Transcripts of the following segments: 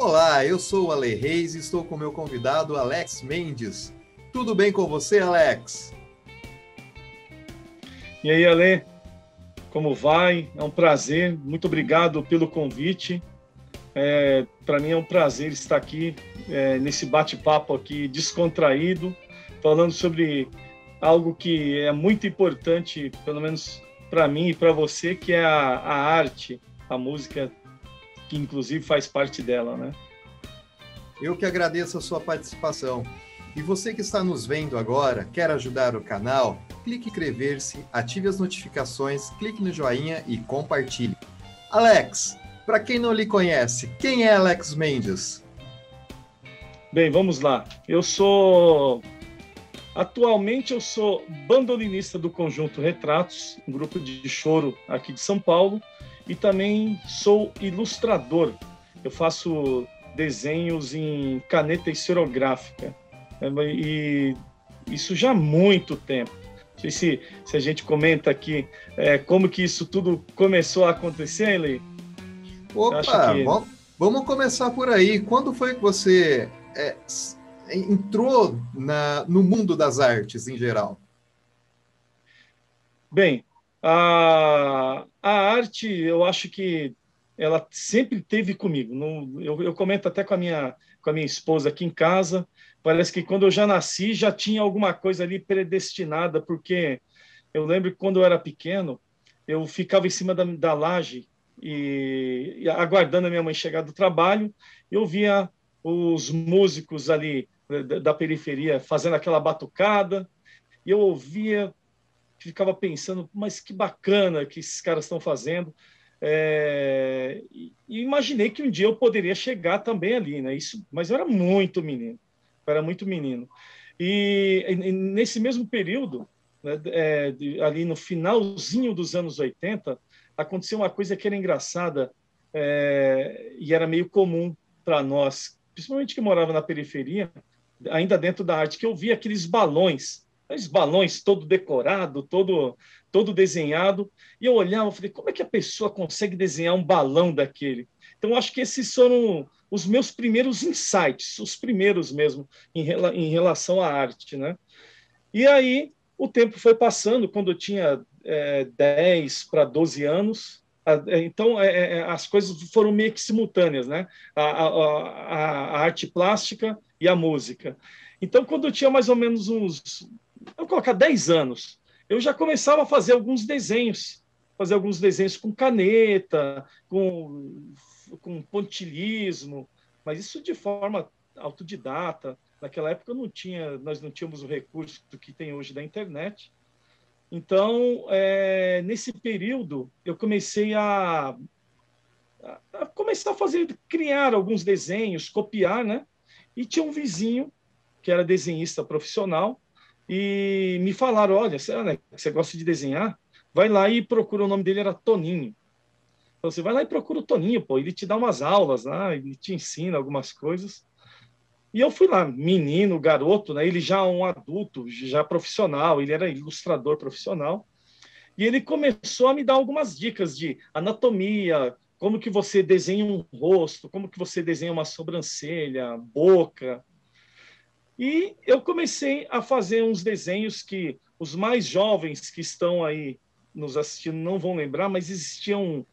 Olá, eu sou o Ale Reis e estou com meu convidado Alex Mendes. Tudo bem com você, Alex? E aí, Ale, como vai? É um prazer, muito obrigado pelo convite. Para mim é um prazer estar aqui nesse bate-papo aqui descontraído, falando sobre algo que é muito importante, pelo menos para mim e para você, que é a arte, a música, que inclusive faz parte dela, né? Eu que agradeço a sua participação. E você que está nos vendo agora, quer ajudar o canal? Clique em inscrever-se, ative as notificações, clique no joinha e compartilhe. Alex, para quem não lhe conhece, quem é Alex Mendes? Bem, vamos lá. Atualmente eu sou bandolinista do Conjunto Retratos, um grupo de choro aqui de São Paulo, e também sou ilustrador. Eu faço desenhos em caneta esferográfica, e isso já há muito tempo. Não sei se a gente comenta aqui como que isso tudo começou a acontecer, Eli. Opa, vamos começar por aí. Quando foi que você entrou no mundo das artes em geral? Bem, a arte, eu acho que ela sempre teve comigo. Eu comento até com a minha esposa aqui em casa. Parece que quando eu já nasci, já tinha alguma coisa ali predestinada, porque eu lembro que quando eu era pequeno, eu ficava em cima da laje e aguardando a minha mãe chegar do trabalho, eu via os músicos ali da periferia fazendo aquela batucada, e eu ouvia, ficava pensando, mas que bacana que esses caras estão fazendo. E imaginei que um dia eu poderia chegar também ali, né? Mas eu era muito menino, E nesse mesmo período, né, ali no finalzinho dos anos 80, aconteceu uma coisa que era engraçada, e era meio comum para nós, principalmente que morava na periferia, ainda dentro da arte, que eu via aqueles balões todo decorado, todo desenhado, e eu olhava e falei, como é que a pessoa consegue desenhar um balão daquele? Então, acho que esses foram os meus primeiros insights, os primeiros mesmo, em relação à arte, né? E aí, o tempo foi passando, quando eu tinha 10 para 12 anos, então as coisas foram meio que simultâneas, né? A arte plástica e a música. Então, quando eu tinha mais ou menos vou colocar 10 anos, eu já começava a fazer alguns desenhos com caneta, com pontilhismo, mas isso de forma autodidata. Naquela época nós não tínhamos o recurso que tem hoje da internet. Então, nesse período, eu comecei a criar alguns desenhos, copiar, né? E tinha um vizinho que era desenhista profissional e me falaram, olha, você gosta de desenhar? Vai lá e procura, o nome dele era Toninho. Então, você vai lá e procura o Toninho, pô, ele te dá umas aulas lá, ele te ensina algumas coisas. E eu fui lá, menino, garoto, né? Ele já um adulto, já profissional, ele era ilustrador profissional. E ele começou a me dar algumas dicas de anatomia, como que você desenha um rosto, como que você desenha uma sobrancelha, boca. E eu comecei a fazer uns desenhos que os mais jovens que estão aí nos assistindo não vão lembrar, mas existia um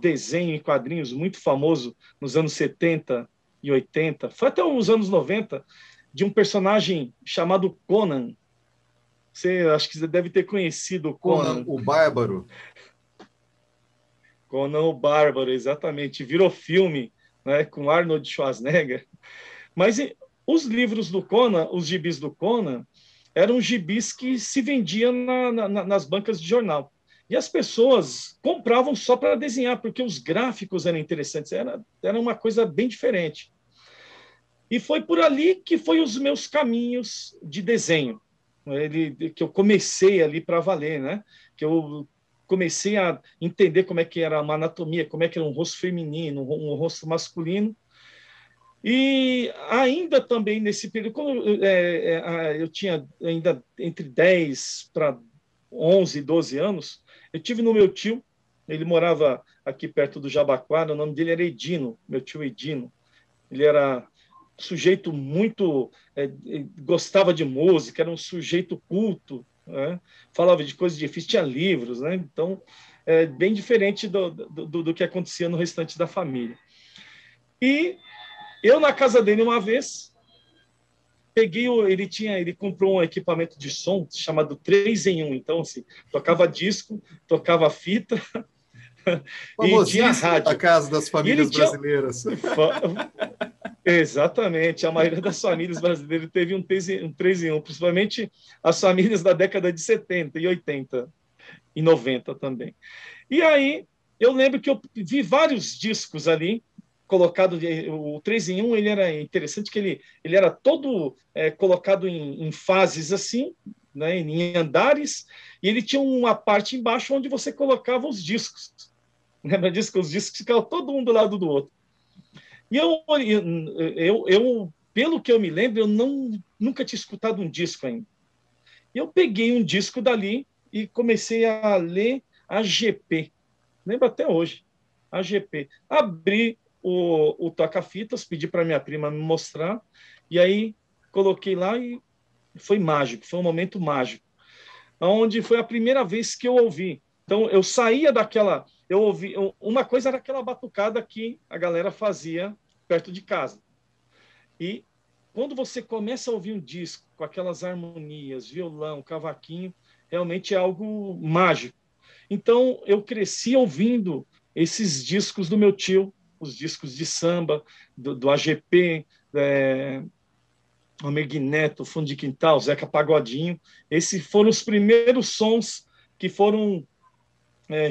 desenho em quadrinhos muito famoso nos anos 70 e 80, foi até os anos 90, de um personagem chamado Conan. Acho que você deve ter conhecido o Conan Conan. o Bárbaro. Conan o Bárbaro, exatamente. Virou filme, né, com Arnold Schwarzenegger. Mas os livros do Conan, os gibis do Conan, eram gibis que se vendiam nas bancas de jornal. E as pessoas compravam só para desenhar, porque os gráficos eram interessantes, era uma coisa bem diferente. E foi por ali que foi os meus caminhos de desenho, que eu comecei ali para valer, né? Que eu comecei a entender como é que era uma anatomia, como é que era um rosto feminino, um rosto masculino. E ainda também nesse período, quando eu tinha ainda entre 10 para 11, 12 anos, eu tive no meu tio, ele morava aqui perto do Jabaquara, o nome dele era Edino, meu tio Edino. Ele era um sujeito muito... gostava de música, era um sujeito culto, né? Falava de coisas difíceis, tinha livros, né? Então, bem diferente do que acontecia no restante da família. E eu, na casa dele, uma vez, ele comprou um equipamento de som chamado 3 em 1. Então, assim, tocava disco, tocava fita e tinha Famosíssimo a rádio. casa das E ele famílias tinha... brasileiras. Exatamente, a maioria das famílias brasileiras teve um 3 em 1, principalmente as famílias da década de 70 e 80 e 90 também. E aí, eu lembro que eu vi vários discos ali, colocado, o 3 em 1, ele era interessante que ele era todo colocado em fases assim, né, em andares, e ele tinha uma parte embaixo onde você colocava os discos. Lembra disso? Que os discos ficavam todo um do lado do outro. E pelo que eu me lembro, eu nunca tinha escutado um disco ainda. E eu peguei um disco dali e comecei a ler a GP. Lembro até hoje, a GP. Abri o toca-fitas, pedi para minha prima me mostrar, e aí coloquei lá e foi mágico, foi um momento mágico, onde foi a primeira vez que eu ouvi. Então, eu saía daquela... Eu ouvi... Uma coisa era aquela batucada que a galera fazia perto de casa. E quando você começa a ouvir um disco com aquelas harmonias, violão, cavaquinho, realmente é algo mágico. Então, eu cresci ouvindo esses discos do meu tio, os discos de samba, do AGP, Almir Neto, Fundo de Quintal, Zeca Pagodinho. Esses foram os primeiros sons que foram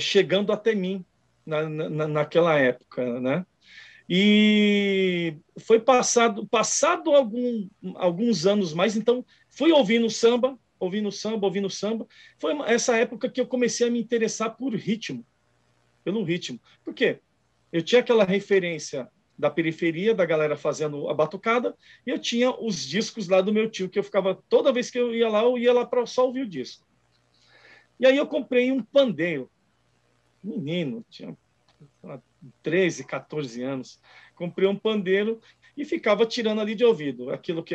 chegando até mim naquela época, né? E foi passado alguns anos mais, então fui ouvindo samba. Foi essa época que eu comecei a me interessar pelo ritmo. Por quê? Eu tinha aquela referência da periferia, da galera fazendo a batucada, e eu tinha os discos lá do meu tio, que eu ficava, toda vez que eu ia lá para só ouvir o disco. E aí eu comprei um pandeiro. Menino, tinha 13, 14 anos. Comprei um pandeiro e ficava tirando ali de ouvido. Aquilo que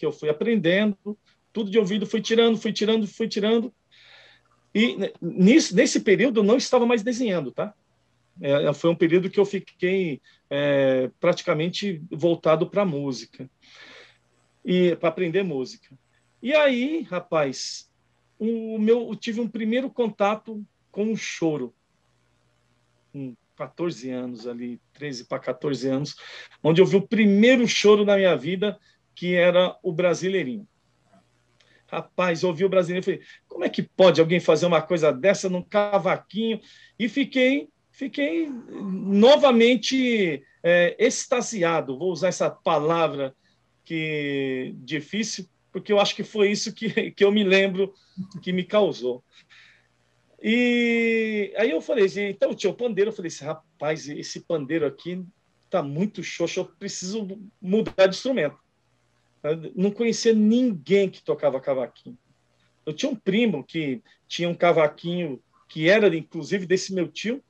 eu fui aprendendo, tudo de ouvido, fui tirando. E nesse período eu não estava mais desenhando, tá? Foi um período que eu fiquei praticamente voltado para a música e para aprender música. E aí, rapaz, eu tive um primeiro contato com o choro, com 14 anos ali, 13 para 14 anos, onde eu vi o primeiro choro na minha vida, que era o Brasileirinho. Rapaz, eu ouvi o Brasileirinho e falei, como é que pode alguém fazer uma coisa dessa num cavaquinho? E fiquei novamente extasiado, vou usar essa palavra que difícil, porque eu acho que foi isso que eu me lembro que me causou. E aí eu falei, então tinha o pandeiro, eu falei assim, rapaz, esse pandeiro aqui tá muito xoxo, eu preciso mudar de instrumento. Eu não conhecia ninguém que tocava cavaquinho. Eu tinha um primo que tinha um cavaquinho que era, inclusive, desse meu tio,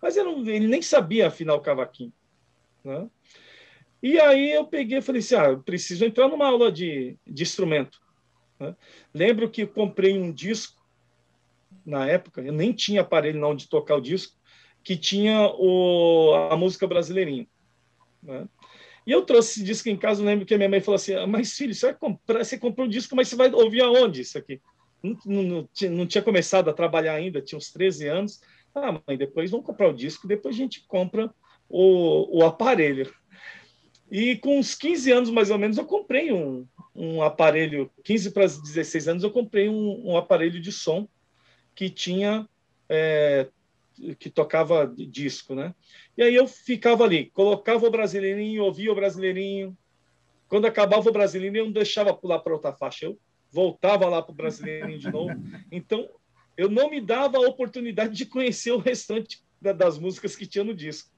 mas ele nem sabia afinar o cavaquinho, né? E aí eu peguei e falei assim, eu preciso entrar numa aula de instrumento, né? Lembro que comprei um disco, na época, eu nem tinha aparelho não de tocar o disco, que tinha a música Brasileirinho, né? E eu trouxe esse disco em casa, eu lembro que a minha mãe falou assim, mas filho, você comprou um disco, mas você vai ouvir aonde isso aqui? Não tinha começado a trabalhar ainda, tinha uns 13 anos. Mãe, depois vamos comprar o disco, depois a gente compra o aparelho. E com uns 15 anos, mais ou menos, eu comprei um aparelho, 15 para 16 anos, eu comprei um aparelho de som que tinha... que tocava disco, né? E aí eu ficava ali, colocava o Brasileirinho, ouvia o Brasileirinho. Quando acabava o Brasileirinho, eu não deixava pular para outra faixa, eu voltava lá para o Brasileirinho de novo. Então, eu não me dava a oportunidade de conhecer o restante das músicas que tinha no disco.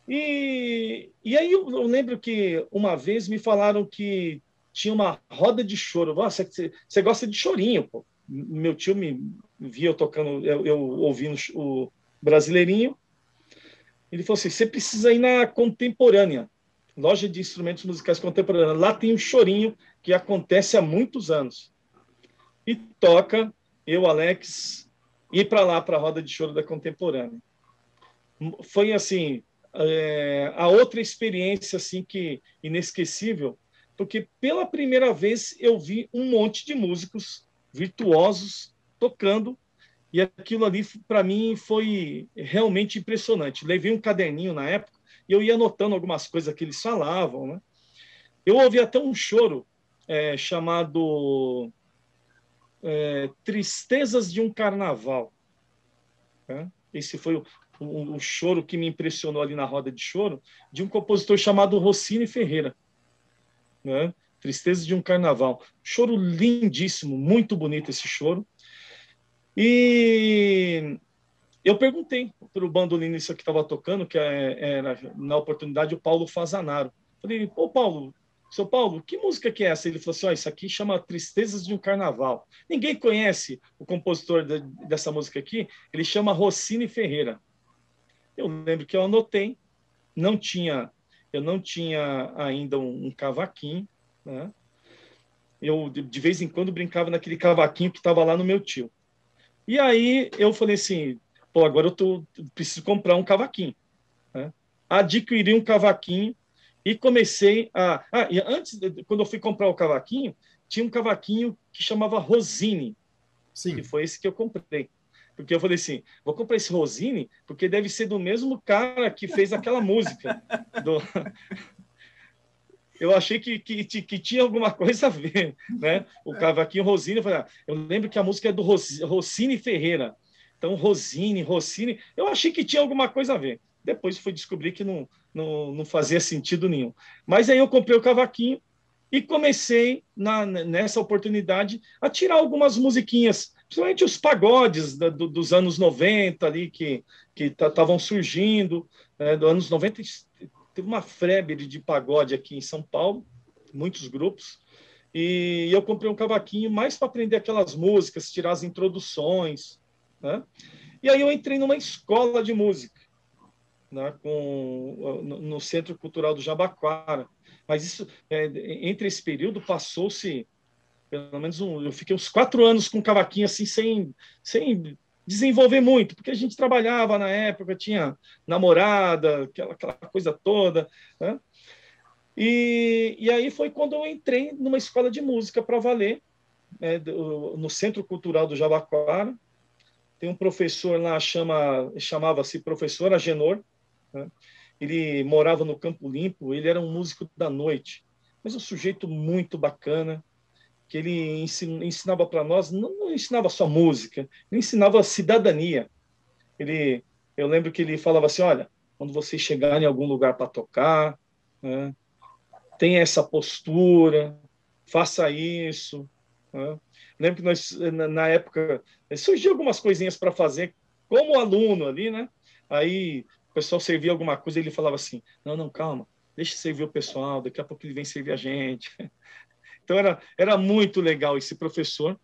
E aí eu lembro que uma vez me falaram que tinha uma roda de choro. Nossa, você gosta de chorinho, pô. Meu tio me via eu tocando, eu ouvindo o Brasileirinho. Ele falou assim, você precisa ir na Contemporânea, loja de instrumentos musicais contemporâneos. Lá tem um chorinho que acontece há muitos anos. E toca, eu, Alex, ir para lá, para a roda de choro da Contemporânea. Foi, assim, a outra experiência assim, que inesquecível, porque pela primeira vez eu vi um monte de músicos virtuosos tocando, e aquilo ali, para mim, foi realmente impressionante. Levei um caderninho na época e eu ia anotando algumas coisas que eles falavam, né? Eu ouvi até um choro chamado Tristezas de um Carnaval. Né? Esse foi o choro que me impressionou ali na roda de choro, de um compositor chamado Rossini Ferreira. Né? Tristezas de um Carnaval. Choro lindíssimo, muito bonito esse choro. E eu perguntei para o bandolinista que estava tocando, que era, na oportunidade, o Paulo Fazanaro. Falei, pô, Paulo, seu Paulo, que música que é essa? Ele falou assim, isso aqui chama Tristezas de um Carnaval. Ninguém conhece o compositor dessa música aqui, ele chama Rossini Ferreira. Eu lembro que eu anotei, eu não tinha ainda um cavaquinho, né? Eu, de vez em quando, brincava naquele cavaquinho que estava lá no meu tio. E aí eu falei assim, pô, agora preciso comprar um cavaquinho. Né? Adquiri um cavaquinho e comecei e antes, quando eu fui comprar o cavaquinho, tinha um cavaquinho que chamava Rosine, Sim. que foi esse que eu comprei. Porque eu falei assim, vou comprar esse Rosine, porque deve ser do mesmo cara que fez aquela música. Eu achei que tinha alguma coisa a ver, né? O cavaquinho Rosine, eu lembro que a música é do Rossini Ferreira. Então, Rossini, eu achei que tinha alguma coisa a ver. Depois fui descobrir que não fazia sentido nenhum. Mas aí eu comprei o cavaquinho e comecei, nessa oportunidade, a tirar algumas musiquinhas, principalmente os pagodes dos anos 90 ali, que estavam surgindo, dos anos 90. Teve uma febre de pagode aqui em São Paulo, muitos grupos, e eu comprei um cavaquinho mais para aprender aquelas músicas, tirar as introduções, né? E aí eu entrei numa escola de música, né, no Centro Cultural do Jabaquara. Mas isso, entre esse período, passou-se, pelo menos, eu fiquei uns 4 anos com cavaquinho assim, sem desenvolver muito, porque a gente trabalhava na época, tinha namorada, aquela coisa toda, né? E aí foi quando eu entrei numa escola de música para valer, no Centro Cultural do Jabaquara. Tem um professor lá, chamava-se professor Agenor, né? Ele morava no Campo Limpo, ele era um músico da noite, mas um sujeito muito bacana, que ele ensinava para nós, não ensinava só música, ele ensinava cidadania. Eu lembro que ele falava assim, olha, quando você chegar em algum lugar para tocar, né, tenha essa postura, faça isso. Né? Lembro que nós, na época, surgiu algumas coisinhas para fazer como aluno ali, né? Aí o pessoal servia alguma coisa e ele falava assim, não, calma, deixa servir o pessoal, daqui a pouco ele vem servir a gente. Então era muito legal esse professor,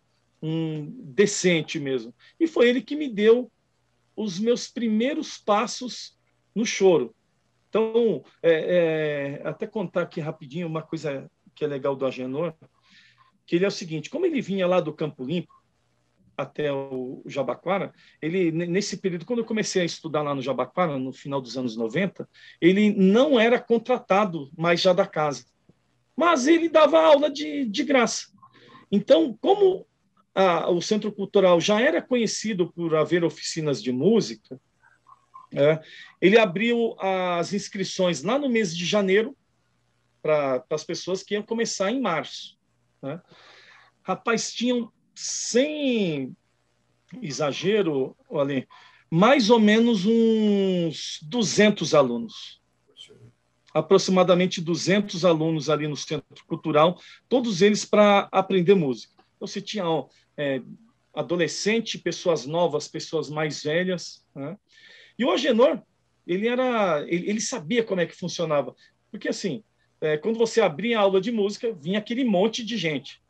decente mesmo. E foi ele que me deu os meus primeiros passos no choro. Então, até contar aqui rapidinho uma coisa que é legal do Agenor, que ele é o seguinte, como ele vinha lá do Campo Limpo até o Jabaquara, ele, nesse período, quando eu comecei a estudar lá no Jabaquara, no final dos anos 90, ele não era contratado mais já da casa, mas ele dava aula de graça. Então, como o Centro Cultural já era conhecido por haver oficinas de música, ele abriu as inscrições lá no mês de janeiro para as pessoas que iam começar em março. Né? Rapaz, tinham, sem exagero, olha, mais ou menos uns 200 alunos. Aproximadamente 200 alunos ali no Centro Cultural, todos eles para aprender música. Então, você tinha adolescente, pessoas novas, pessoas mais velhas. Né? E o Agenor, ele sabia como é que funcionava. Porque, assim, quando você abria a aula de música, vinha aquele monte de gente.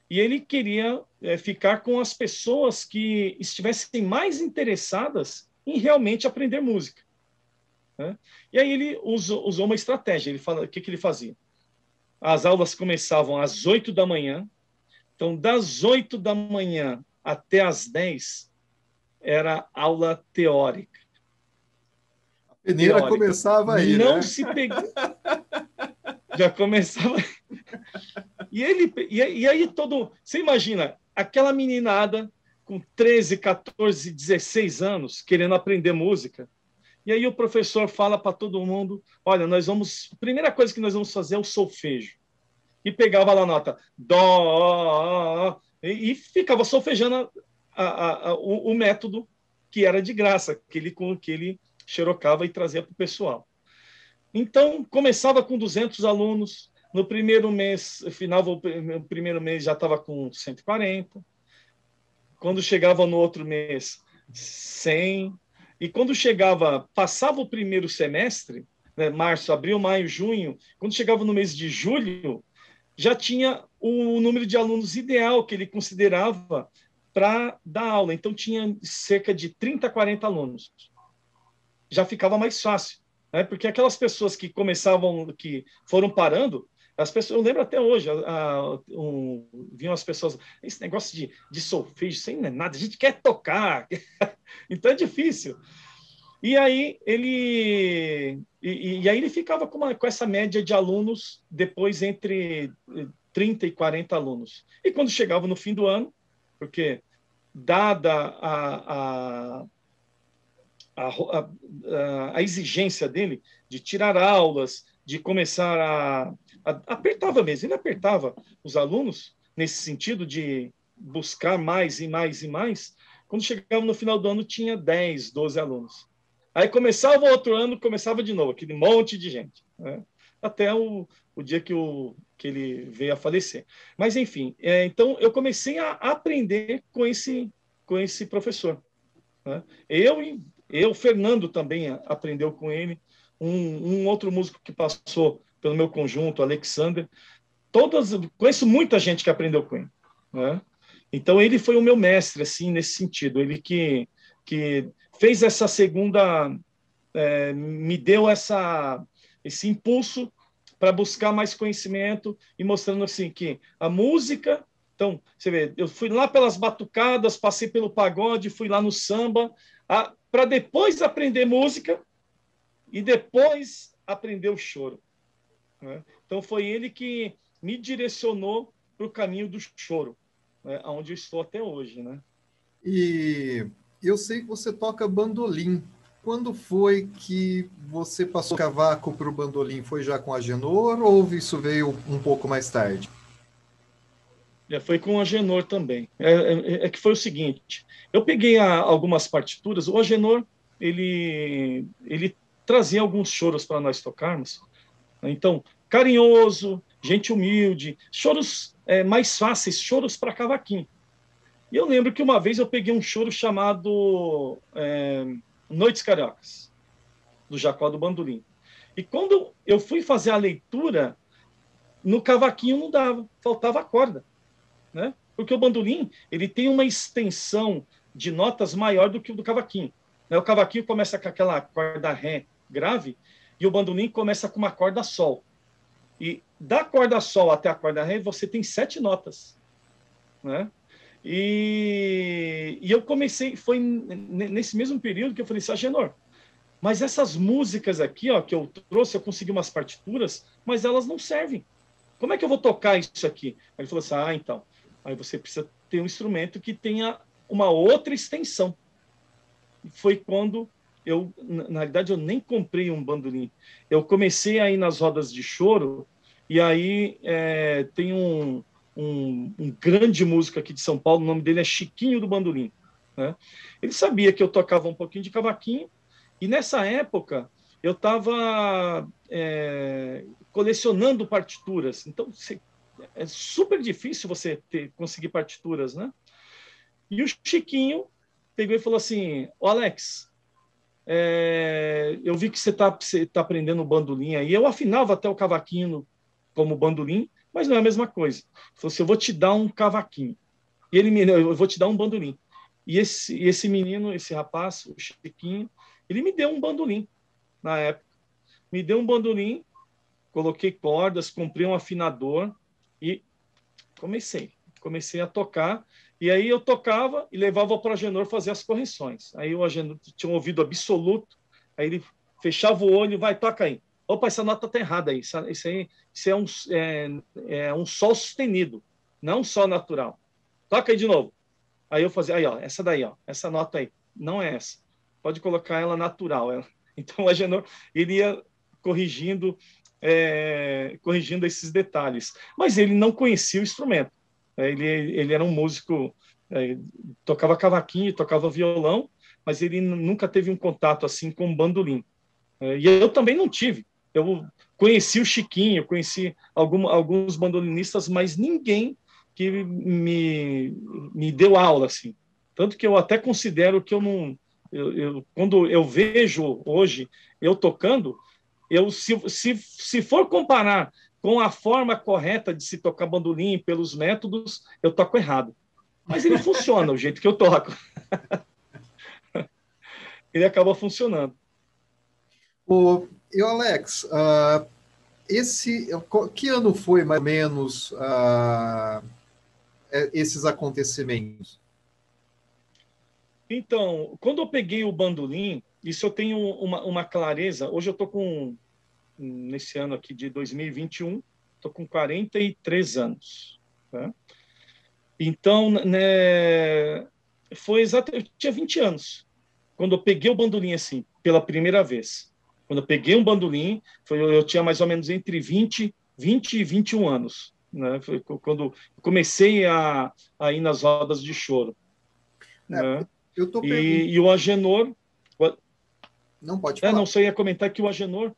E ele queria ficar com as pessoas que estivessem mais interessadas em realmente aprender música. né? E aí ele usou uma estratégia. Ele fala, o que ele fazia? As aulas começavam às 8 da manhã. Então, das 8 da manhã até às 10 era aula teórica. A peneira começava aí, não né? Se pegava. Já começava. E aí todo. Você imagina, aquela meninada com 13, 14, 16 anos querendo aprender música. E aí o professor fala para todo mundo: olha, a primeira coisa que nós vamos fazer é o solfejo. E pegava lá a nota dó, e ficava solfejando o método que era de graça, que ele xerocava e trazia para o pessoal. Então, começava com 200 alunos. No primeiro mês, o primeiro mês já estava com 140. Quando chegava no outro mês, 100. E quando passava o primeiro semestre, né, março, abril, maio, junho, quando chegava no mês de julho, já tinha o número de alunos ideal que ele considerava para dar aula. Então, tinha cerca de 30, 40 alunos. Já ficava mais fácil, né? Porque aquelas pessoas que que foram parando, eu lembro até hoje, vinham as pessoas, esse negócio de solfejo, isso aí não é nada, a gente quer tocar, então é difícil. E aí ele ficava com essa média de alunos, depois entre 30 e 40 alunos. E quando chegava no fim do ano, porque dada a exigência dele de tirar aulas, de começar apertava mesmo, ele apertava os alunos nesse sentido de buscar mais e mais e mais. Quando chegava no final do ano, tinha 10, 12 alunos. Aí começava o outro ano, começava de novo, aquele monte de gente, né? Até o dia que ele veio a falecer. Mas, enfim, então eu comecei a aprender com esse professor, né? Fernando também aprendeu com ele, um outro músico que passou pelo meu conjunto, Alexander. Conheço muita gente que aprendeu com ele, né? Então, ele foi o meu mestre, assim, nesse sentido. Ele que fez essa segunda, me deu esse impulso para buscar mais conhecimento e mostrando assim que a música. Então, você vê, eu fui lá pelas batucadas, passei pelo pagode, fui lá no samba, para depois aprender música e depois aprender o choro, né? Então, foi ele que me direcionou para o caminho do choro, né, onde eu estou até hoje, né? E eu sei que você toca bandolim. Quando foi que você passou o cavaco para o bandolim? Foi já com a Agenor ou isso veio um pouco mais tarde? Foi com o Agenor também. Que foi o seguinte, eu peguei algumas partituras, o Agenor, ele trazia alguns choros para nós tocarmos, né? Então, carinhoso, gente humilde, choros mais fáceis, choros para cavaquinho. E eu lembro que uma vez eu peguei um choro chamado Noites Cariocas, do Jacó do Bandolim. E quando eu fui fazer a leitura, no cavaquinho não dava, faltava a corda, né? Porque o bandolim ele tem uma extensão de notas maior do que o do cavaquinho, né? O cavaquinho começa com aquela corda ré grave e o bandolim começa com uma corda sol. E da corda sol até a corda ré você tem 7 notas, né? E eu comecei, foi nesse mesmo período que eu falei, Agenor, mas essas músicas aqui, ó, que eu trouxe, eu consegui umas partituras, mas elas não servem. Como é que eu vou tocar isso aqui? Aí ele falou assim, então, aí você precisa ter um instrumento que tenha uma outra extensão. E foi quando na realidade, eu nem comprei um bandolim. Eu comecei a ir nas rodas de choro, e aí tem um grande músico aqui de São Paulo, o nome dele é Chiquinho do Bandolim, né? Ele sabia que eu tocava um pouquinho de cavaquinho, e nessa época eu estava colecionando partituras. Então, é super difícil você conseguir partituras, né? E o Chiquinho pegou e falou assim, Alex, eu vi que você tá aprendendo bandolim aí. Eu afinava até o cavaquinho como bandolim, mas não é a mesma coisa. Ele falou assim, eu vou te dar um cavaquinho. E eu vou te dar um bandolim. E esse menino, esse rapaz, o Chiquinho, ele me deu um bandolim. na época, me deu um bandolim, coloquei cordas, comprei um afinador e comecei a tocar. E aí eu tocava e levava para o Agenor fazer as correções. Aí o Agenor tinha um ouvido absoluto, aí ele fechava o olho, vai, toca aí. Opa, essa nota está errada aí. Isso é um sol sustenido, não um sol natural. Toca aí de novo. Aí eu fazia, aí, ó, essa daí, ó, essa nota aí, não é essa. Pode colocar ela natural. Então o Agenor, ele ia corrigindo, corrigindo esses detalhes. Mas ele não conhecia o instrumento. Ele era um músico, tocava cavaquinho, tocava violão, mas ele nunca teve um contato assim com bandolim. E eu também não tive. Eu conheci o Chiquinho, conheci alguns bandolinistas, mas ninguém que me deu aula assim. Tanto que eu até considero que eu não. Quando eu vejo hoje eu tocando, se for comparar com a forma correta de se tocar bandolim pelos métodos, eu toco errado. Mas ele funciona, o jeito que eu toco. Ele acaba funcionando. E Alex, que ano foi mais ou menos esses acontecimentos? Então, quando eu peguei o bandolim, isso eu tenho uma clareza. Hoje eu estou nesse ano aqui de 2021, estou com 43 anos. Tá? Então, né, foi exatamente, eu tinha 20 anos, quando eu peguei o bandolim assim, pela primeira vez. Quando eu peguei um bandolim, eu tinha mais ou menos entre 20 e 21 anos. Né? Foi quando eu comecei a ir nas rodas de choro. Né? Eu tô e o Agenor... Não, pode falar. Não, só ia comentar que o Agenor,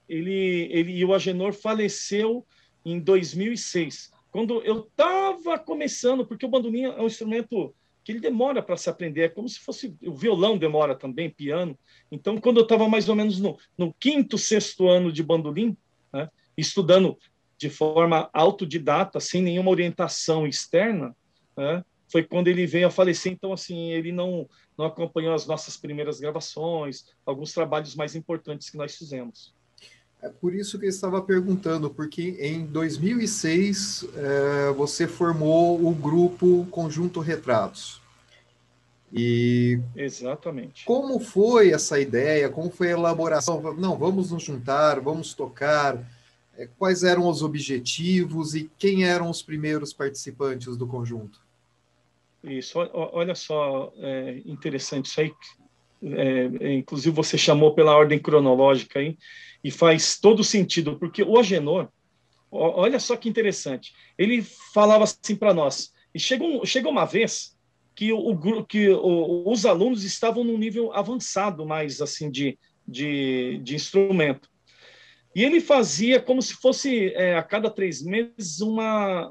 o Agenor faleceu em 2006, quando eu estava começando, porque o bandolim é um instrumento que ele demora para se aprender, é como se fosse o violão demora também, piano. Então, quando eu estava mais ou menos no quinto, sexto ano de bandolim, né, estudando de forma autodidata, sem nenhuma orientação externa, né, foi quando ele veio a falecer. Então, assim, ele não acompanhou as nossas primeiras gravações, alguns trabalhos mais importantes que nós fizemos. É por isso que eu estava perguntando, porque em 2006 você formou o grupo Conjunto Retratos. E exatamente. Como foi essa ideia? Como foi a elaboração? Não, vamos nos juntar, vamos tocar. Quais eram os objetivos e quem eram os primeiros participantes do conjunto? Isso, olha só, interessante isso aí. Inclusive você chamou pela ordem cronológica aí, e faz todo sentido, porque o Agenor, olha só que interessante, ele falava assim para nós, e chegou uma vez que os alunos estavam num nível avançado mais assim de instrumento, e ele fazia como se fosse a cada 3 meses uma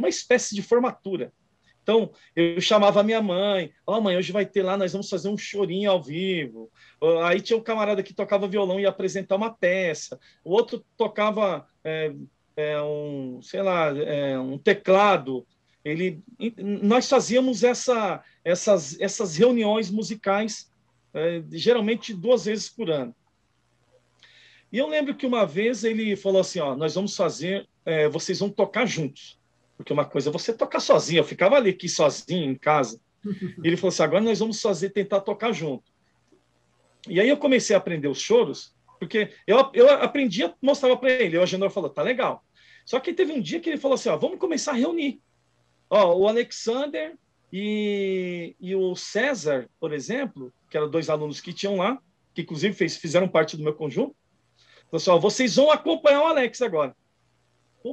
espécie de formatura. Então, eu chamava a minha mãe, mãe, hoje vai ter lá, nós vamos fazer um chorinho ao vivo. Aí tinha um camarada que tocava violão e ia apresentar uma peça. O outro tocava um teclado. Nós fazíamos essas reuniões musicais, geralmente 2 vezes por ano. E eu lembro que uma vez ele falou assim, nós vamos fazer, vocês vão tocar juntos. Porque uma coisa é você tocar sozinho, eu ficava ali aqui sozinho em casa. E ele falou assim, agora nós vamos tentar tocar junto. E aí eu comecei a aprender os choros, porque eu aprendia, mostrava para ele, o Agenor falou, tá legal. Só que teve um dia que ele falou assim, vamos começar a reunir. O Alexander e o César, por exemplo, que eram 2 alunos que tinham lá, que inclusive fizeram parte do meu conjunto, falou assim, vocês vão acompanhar o Alex agora.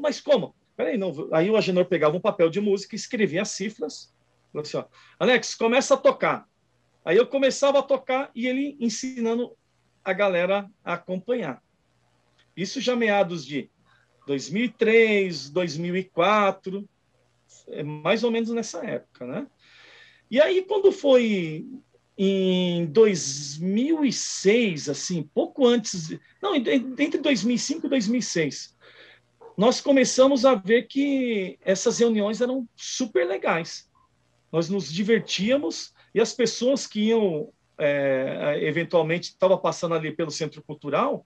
Mas como? Peraí, não. Aí o Agenor pegava um papel de música e escrevia as cifras. Falou assim, Alex, começa a tocar. Aí eu começava a tocar e ele ensinando a galera a acompanhar. Isso já meados de 2003, 2004, mais ou menos nessa época, né? E aí, quando foi em 2006, assim, pouco antes... Não, entre 2005 e 2006... nós começamos a ver que essas reuniões eram super legais. Nós nos divertíamos e as pessoas que iam eventualmente estava passando ali pelo Centro Cultural,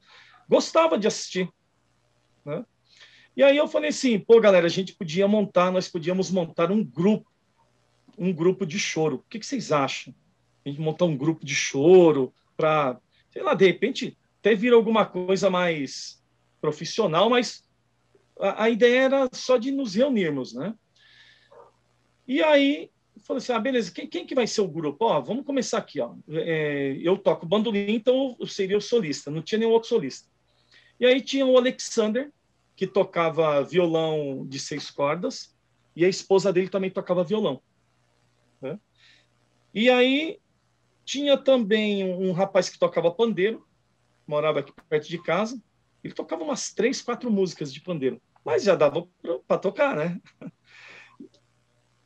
gostava de assistir, né? E aí eu falei assim, pô, galera, nós podíamos montar um grupo de choro. O que vocês acham? A gente montar um grupo de choro para, sei lá, de repente até vir alguma coisa mais profissional, mas a ideia era só de nos reunirmos, né? E aí eu falei assim, beleza, quem que vai ser o grupo? Ó, vamos começar aqui, ó. Eu toco bandolim, então eu seria o solista, não tinha nenhum outro solista. E aí tinha o Alexander, que tocava violão de 6 cordas, e a esposa dele também tocava violão, né? E aí tinha também um rapaz que tocava pandeiro, morava aqui perto de casa. Ele tocava umas 3, 4 músicas de pandeiro, mas já dava para tocar, né?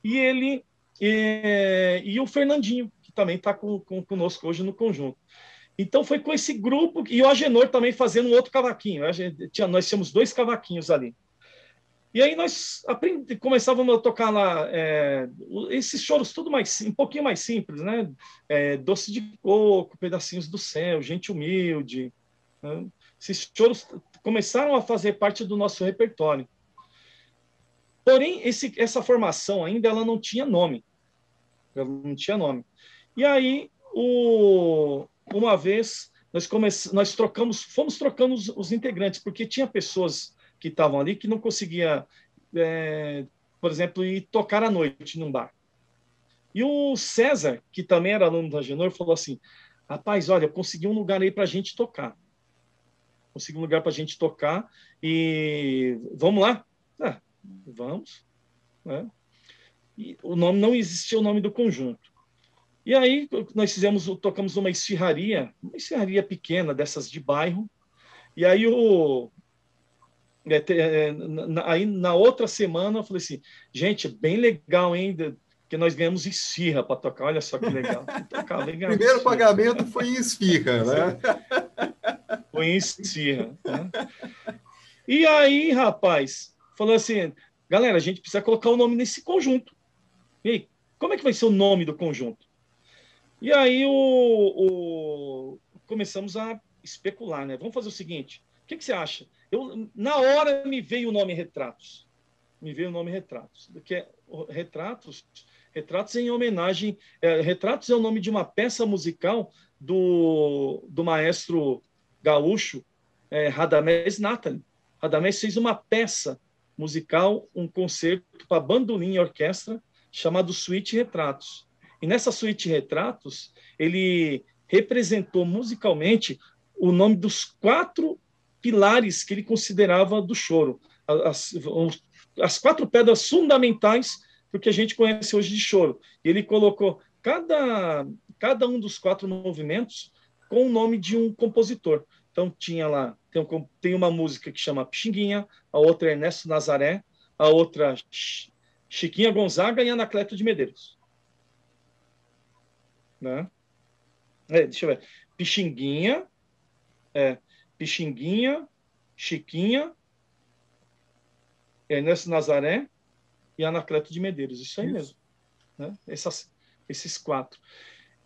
E ele e o Fernandinho, que também está conosco hoje no conjunto. Então foi com esse grupo, e o Agenor também fazendo um outro cavaquinho. Nós tínhamos 2 cavaquinhos ali. E aí nós começávamos a tocar lá esses choros tudo um pouquinho mais simples, né? Doce de coco, Pedacinhos do Céu, Gente Humilde, né? Esses choros começaram a fazer parte do nosso repertório. Porém, essa formação ainda ela não tinha nome. Ela não tinha nome. E aí, uma vez, nós fomos trocando os integrantes, porque tinha pessoas que estavam ali que não conseguia, por exemplo, ir tocar à noite num bar. E o César, que também era aluno da Agenor, falou assim, rapaz, olha, eu consegui um lugar aí para a gente tocar. Consegui um lugar para a gente tocar e vamos lá? Vamos. Né? E não existia o nome do conjunto. E aí nós tocamos uma esfirraria pequena, dessas de bairro, e aí aí na outra semana eu falei assim, gente, bem legal ainda, que nós ganhamos esfirra para tocar, olha só que legal. Tocar, legal. Primeiro pagamento foi em esfirra, né? Foi em esfirra. Né? E aí, rapaz, falou assim, galera, a gente precisa colocar o nome nesse conjunto. E aí, como é que vai ser o nome do conjunto? E aí começamos a especular, né? Vamos fazer o seguinte, o que você acha? Na hora me veio o nome Retratos. Porque Retratos em homenagem... Retratos é o nome de uma peça musical do maestro gaúcho Radamés Natali. Radamés fez uma peça musical, um concerto para bandolim e orquestra, chamado Suíte Retratos. E nessa Suíte Retratos, ele representou musicalmente o nome dos 4 pilares que ele considerava do choro. As 4 pedras fundamentais do que a gente conhece hoje de choro. E ele colocou cada um dos 4 movimentos com o nome de um compositor. Então, tinha lá, tem uma música que chama Pixinguinha, a outra é Ernesto Nazaré, a outra Chiquinha Gonzaga e Anacleto de Medeiros. Né? Deixa eu ver. Pixinguinha, Chiquinha, Ernesto Nazaré e Anacleto de Medeiros. Isso aí mesmo. Né? Esses 4.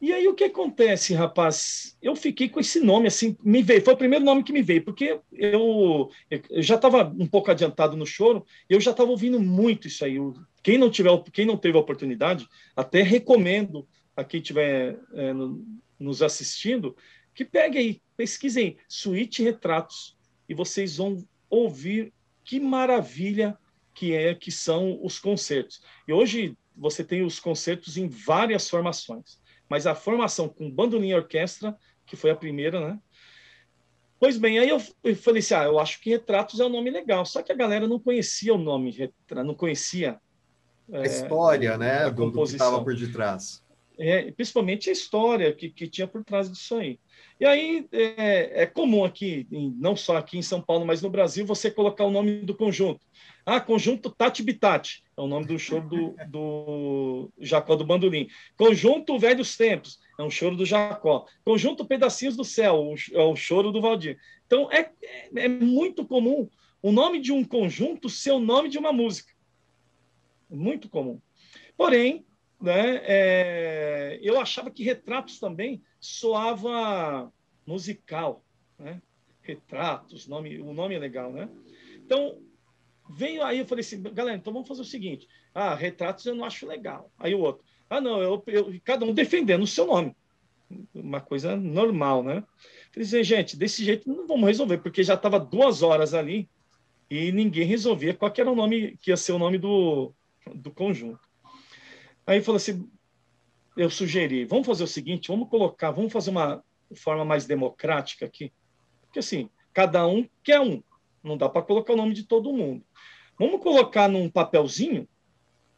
E aí o que acontece, rapaz? Eu fiquei com esse nome, assim, me veio, foi o primeiro nome que me veio, porque eu já estava um pouco adiantado no choro, eu já estava ouvindo muito isso aí. Quem não teve a oportunidade, até recomendo a quem estiver nos assistindo, que pegue aí, pesquisem Suíte Retratos, e vocês vão ouvir que maravilha que são os concertos. E hoje você tem os concertos em várias formações. Mas a formação com bandolim e orquestra, que foi a primeira, né? Pois bem, aí eu falei assim, eu acho que Retratos é um nome legal. Só que a galera não conhecia o nome, não conhecia a história, né, a do que estava por detrás. Principalmente a história que tinha por trás disso aí. E aí é comum aqui, não só aqui em São Paulo, mas no Brasil, você colocar o nome do conjunto. Conjunto Tati Bitati, é o nome do choro do Jacó do Bandolim. Conjunto Velhos Tempos, é um choro do Jacó. Conjunto Pedacinhos do Céu, é o choro do Valdir. Então, é muito comum o nome de um conjunto ser o nome de uma música. Muito comum. Porém, né? Eu achava que Retratos também soava musical, né? Retratos, o nome é legal, né? Então, veio aí, eu falei assim, galera, então vamos fazer o seguinte, Retratos eu não acho legal. Aí o outro, não, cada um defendendo o seu nome. Uma coisa normal, né? Falei assim, gente, desse jeito não vamos resolver, porque já estava 2 horas ali e ninguém resolvia qual que era o nome, que ia ser o nome do conjunto. Aí falou assim, eu sugeri, vamos fazer o seguinte, vamos fazer uma forma mais democrática aqui, porque assim, cada um quer um, não dá para colocar o nome de todo mundo. Vamos colocar num papelzinho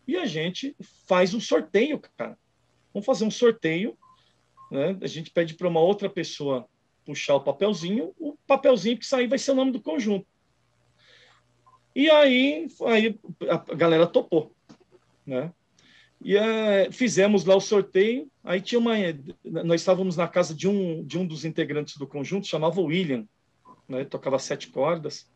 e a gente faz um sorteio, cara. Vamos fazer um sorteio, né? A gente pede para uma outra pessoa puxar o papelzinho que sair vai ser o nome do conjunto. E aí a galera topou, né? E fizemos lá o sorteio. Aí nós estávamos na casa de um dos integrantes do conjunto, chamava William, né? Tocava 7 cordas.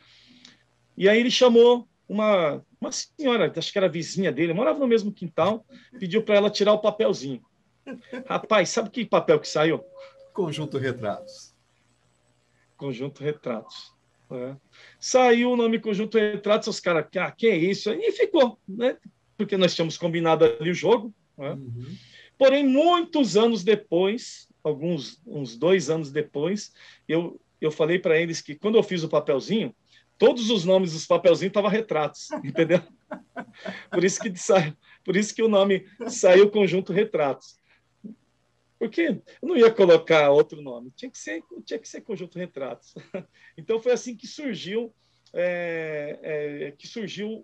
E aí ele chamou uma senhora, acho que era vizinha dele, morava no mesmo quintal, pediu para ela tirar o papelzinho. Rapaz, sabe que papel que saiu? Conjunto Retratos. Conjunto Retratos. Né? Saiu o nome Conjunto Retratos, os caras, que é isso? E ficou, né? Porque nós tínhamos combinado ali o jogo. Né? Uhum. Porém, muitos anos depois, uns 2 anos depois, eu falei para eles que quando eu fiz o papelzinho, todos os nomes dos papelzinhos estavam Retratos, entendeu? Por isso que o nome saiu Conjunto Retratos. Porque eu não ia colocar outro nome, tinha que ser Conjunto Retratos. Então foi assim que surgiu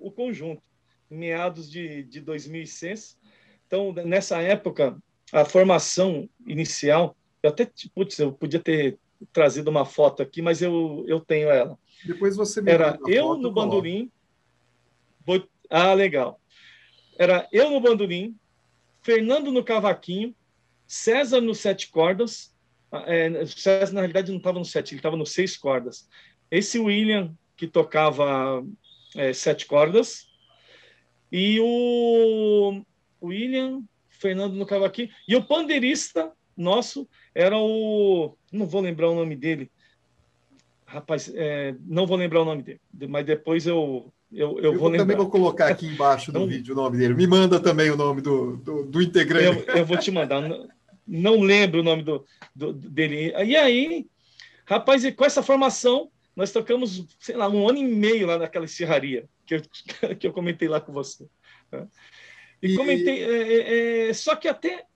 o conjunto, em meados de 2006. Então, nessa época, a formação inicial, eu podia ter trazido uma foto aqui, mas eu tenho ela. Depois você me Era manda a eu foto, no coloca. bandolim. Legal. Era eu no bandolim, Fernando no cavaquinho, César no 7 cordas. César, na realidade, não estava no 7, ele estava no 6 cordas. Esse William, que tocava 7 cordas. E o William, Fernando no cavaquinho. E o pandeirista nosso era o... Não vou lembrar o nome dele. Rapaz, não vou lembrar o nome dele. Mas depois eu vou lembrar. Também vou colocar aqui embaixo do vídeo o nome dele. Me manda também o nome do integrante. Eu vou te mandar. Não lembro o nome dele. E aí, rapaz, com essa formação, nós tocamos, sei lá, 1 ano e meio lá naquela serraria que eu comentei lá com você. E comentei, só que até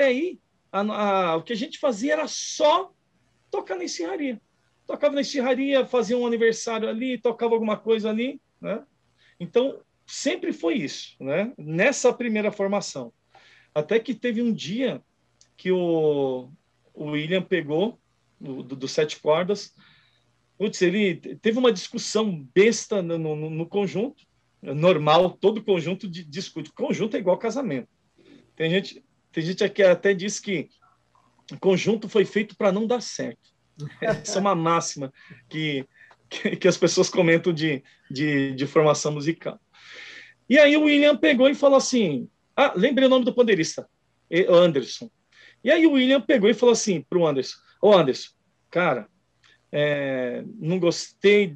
aí, o que a gente fazia era só tocar na serraria. Tocava na serraria, fazia um aniversário ali, tocava alguma coisa ali, né? Então, sempre foi isso, né? Nessa primeira formação. Até que teve um dia que o William pegou, do 7 cordas, putz, ele teve uma discussão besta no conjunto, normal, todo conjunto discute. Conjunto é igual casamento. Tem gente aqui até diz que conjunto foi feito para não dar certo. Essa é uma máxima que as pessoas comentam de formação musical. E aí o William pegou e falou assim, lembrei o nome do pandeirista, Anderson. E aí o William pegou e falou assim para o Anderson, Anderson, cara, não gostei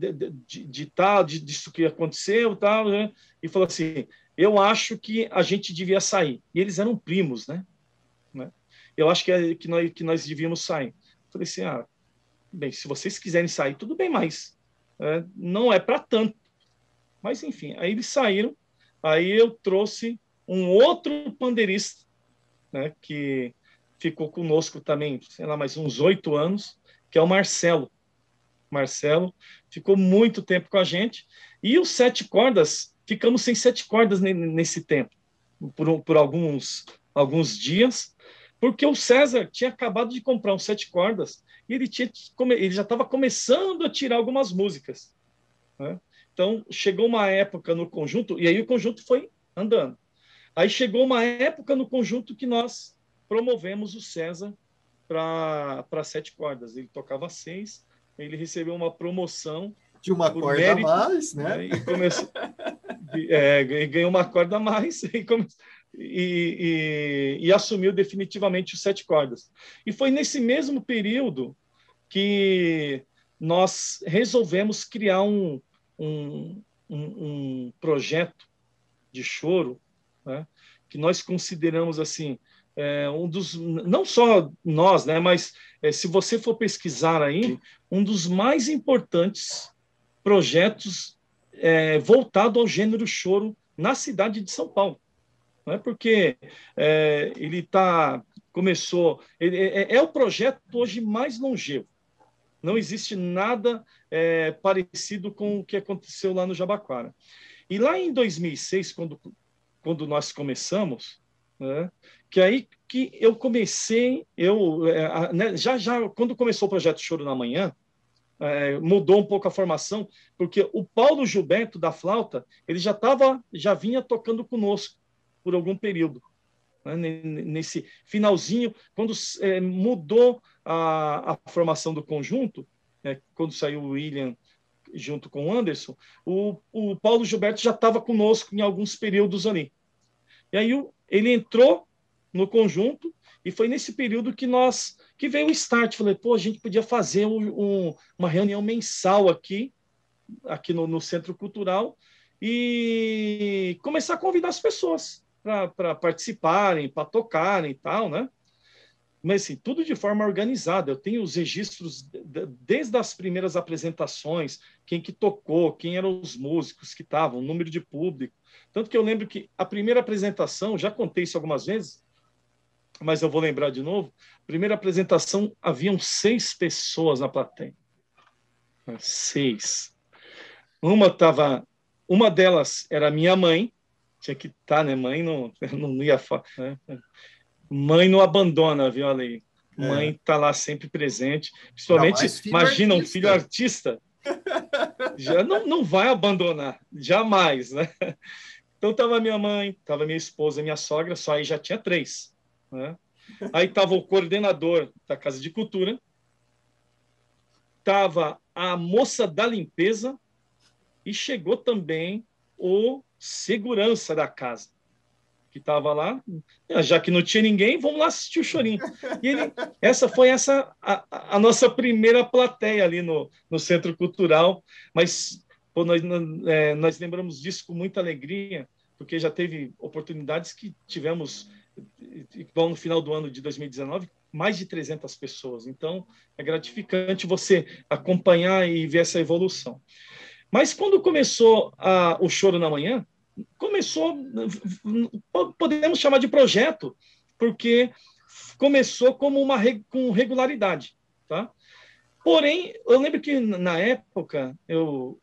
disso que aconteceu, tal, né? E falou assim, eu acho que a gente devia sair. E eles eram primos, né? Eu acho que nós devíamos sair. Falei assim, bem, se vocês quiserem sair, tudo bem, mas não é para tanto. Mas, enfim, aí eles saíram, aí eu trouxe um outro pandeirista, né, que ficou conosco também, sei lá, mais uns 8 anos, que é o Marcelo. Marcelo ficou muito tempo com a gente, e os 7 cordas, ficamos sem 7 cordas nesse tempo, por alguns dias, porque o César tinha acabado de comprar uns 7 cordas e ele já estava começando a tirar algumas músicas, né? Então, chegou uma época no conjunto, e aí o conjunto foi andando. Aí chegou uma época no conjunto que nós promovemos o César para 7 cordas. Ele tocava 6, ele recebeu uma promoção de uma por corda mérito, a mais, né? E ganhou uma corda a mais e assumiu definitivamente os Sete Cordas. E foi nesse mesmo período que nós resolvemos criar um projeto de choro, né, que nós consideramos assim, um dos, não só nós, né, mas se você for pesquisar aí, um dos mais importantes projetos voltado ao gênero choro na cidade de São Paulo. Não é porque é o projeto hoje mais longevo. Não existe nada parecido com o que aconteceu lá no Jabaquara. E lá em 2006, quando nós começamos, né, que aí que eu comecei, né, já quando começou o projeto Choro na Manhã, mudou um pouco a formação, porque o Paulo Gilberto da flauta, ele já vinha tocando conosco por algum período, né, nesse finalzinho, quando mudou a formação do conjunto, né, quando saiu o William junto com o Anderson, o Paulo Gilberto já estava conosco em alguns períodos ali. E aí ele entrou no conjunto, e foi nesse período que veio o start. Falei, pô, a gente podia fazer uma reunião mensal aqui no Centro Cultural e começar a convidar as pessoas para participarem, para tocarem e tal, né? Mas assim, tudo de forma organizada. Eu tenho os registros desde as primeiras apresentações, quem que tocou, quem eram os músicos que estavam, o número de público. Tanto que eu lembro que a primeira apresentação, já contei isso algumas vezes, mas eu vou lembrar de novo, primeira apresentação, haviam 6 pessoas na plateia. 6. Uma delas era minha mãe, tinha que estar, né? Mãe não ia falar, né? Mãe não abandona, viu, Ale? Mãe está lá sempre presente. Principalmente, imagina um filho artista. Já não vai abandonar, jamais, né? Então, estava minha mãe, estava minha esposa, minha sogra, só aí já tinha 3. Né? Aí estava o coordenador da Casa de Cultura, estava a moça da limpeza e chegou também o segurança da casa, que estava lá, já que não tinha ninguém, vamos lá assistir o chorinho. E essa foi a nossa primeira plateia ali no Centro Cultural, mas pô, nós lembramos disso com muita alegria, porque já teve oportunidades que tivemos, igual no final do ano de 2019, mais de 300 pessoas. Então, é gratificante você acompanhar e ver essa evolução. Mas quando começou o Choro na Manhã, podemos chamar de projeto, porque começou com regularidade, tá? Porém, eu lembro que na época eu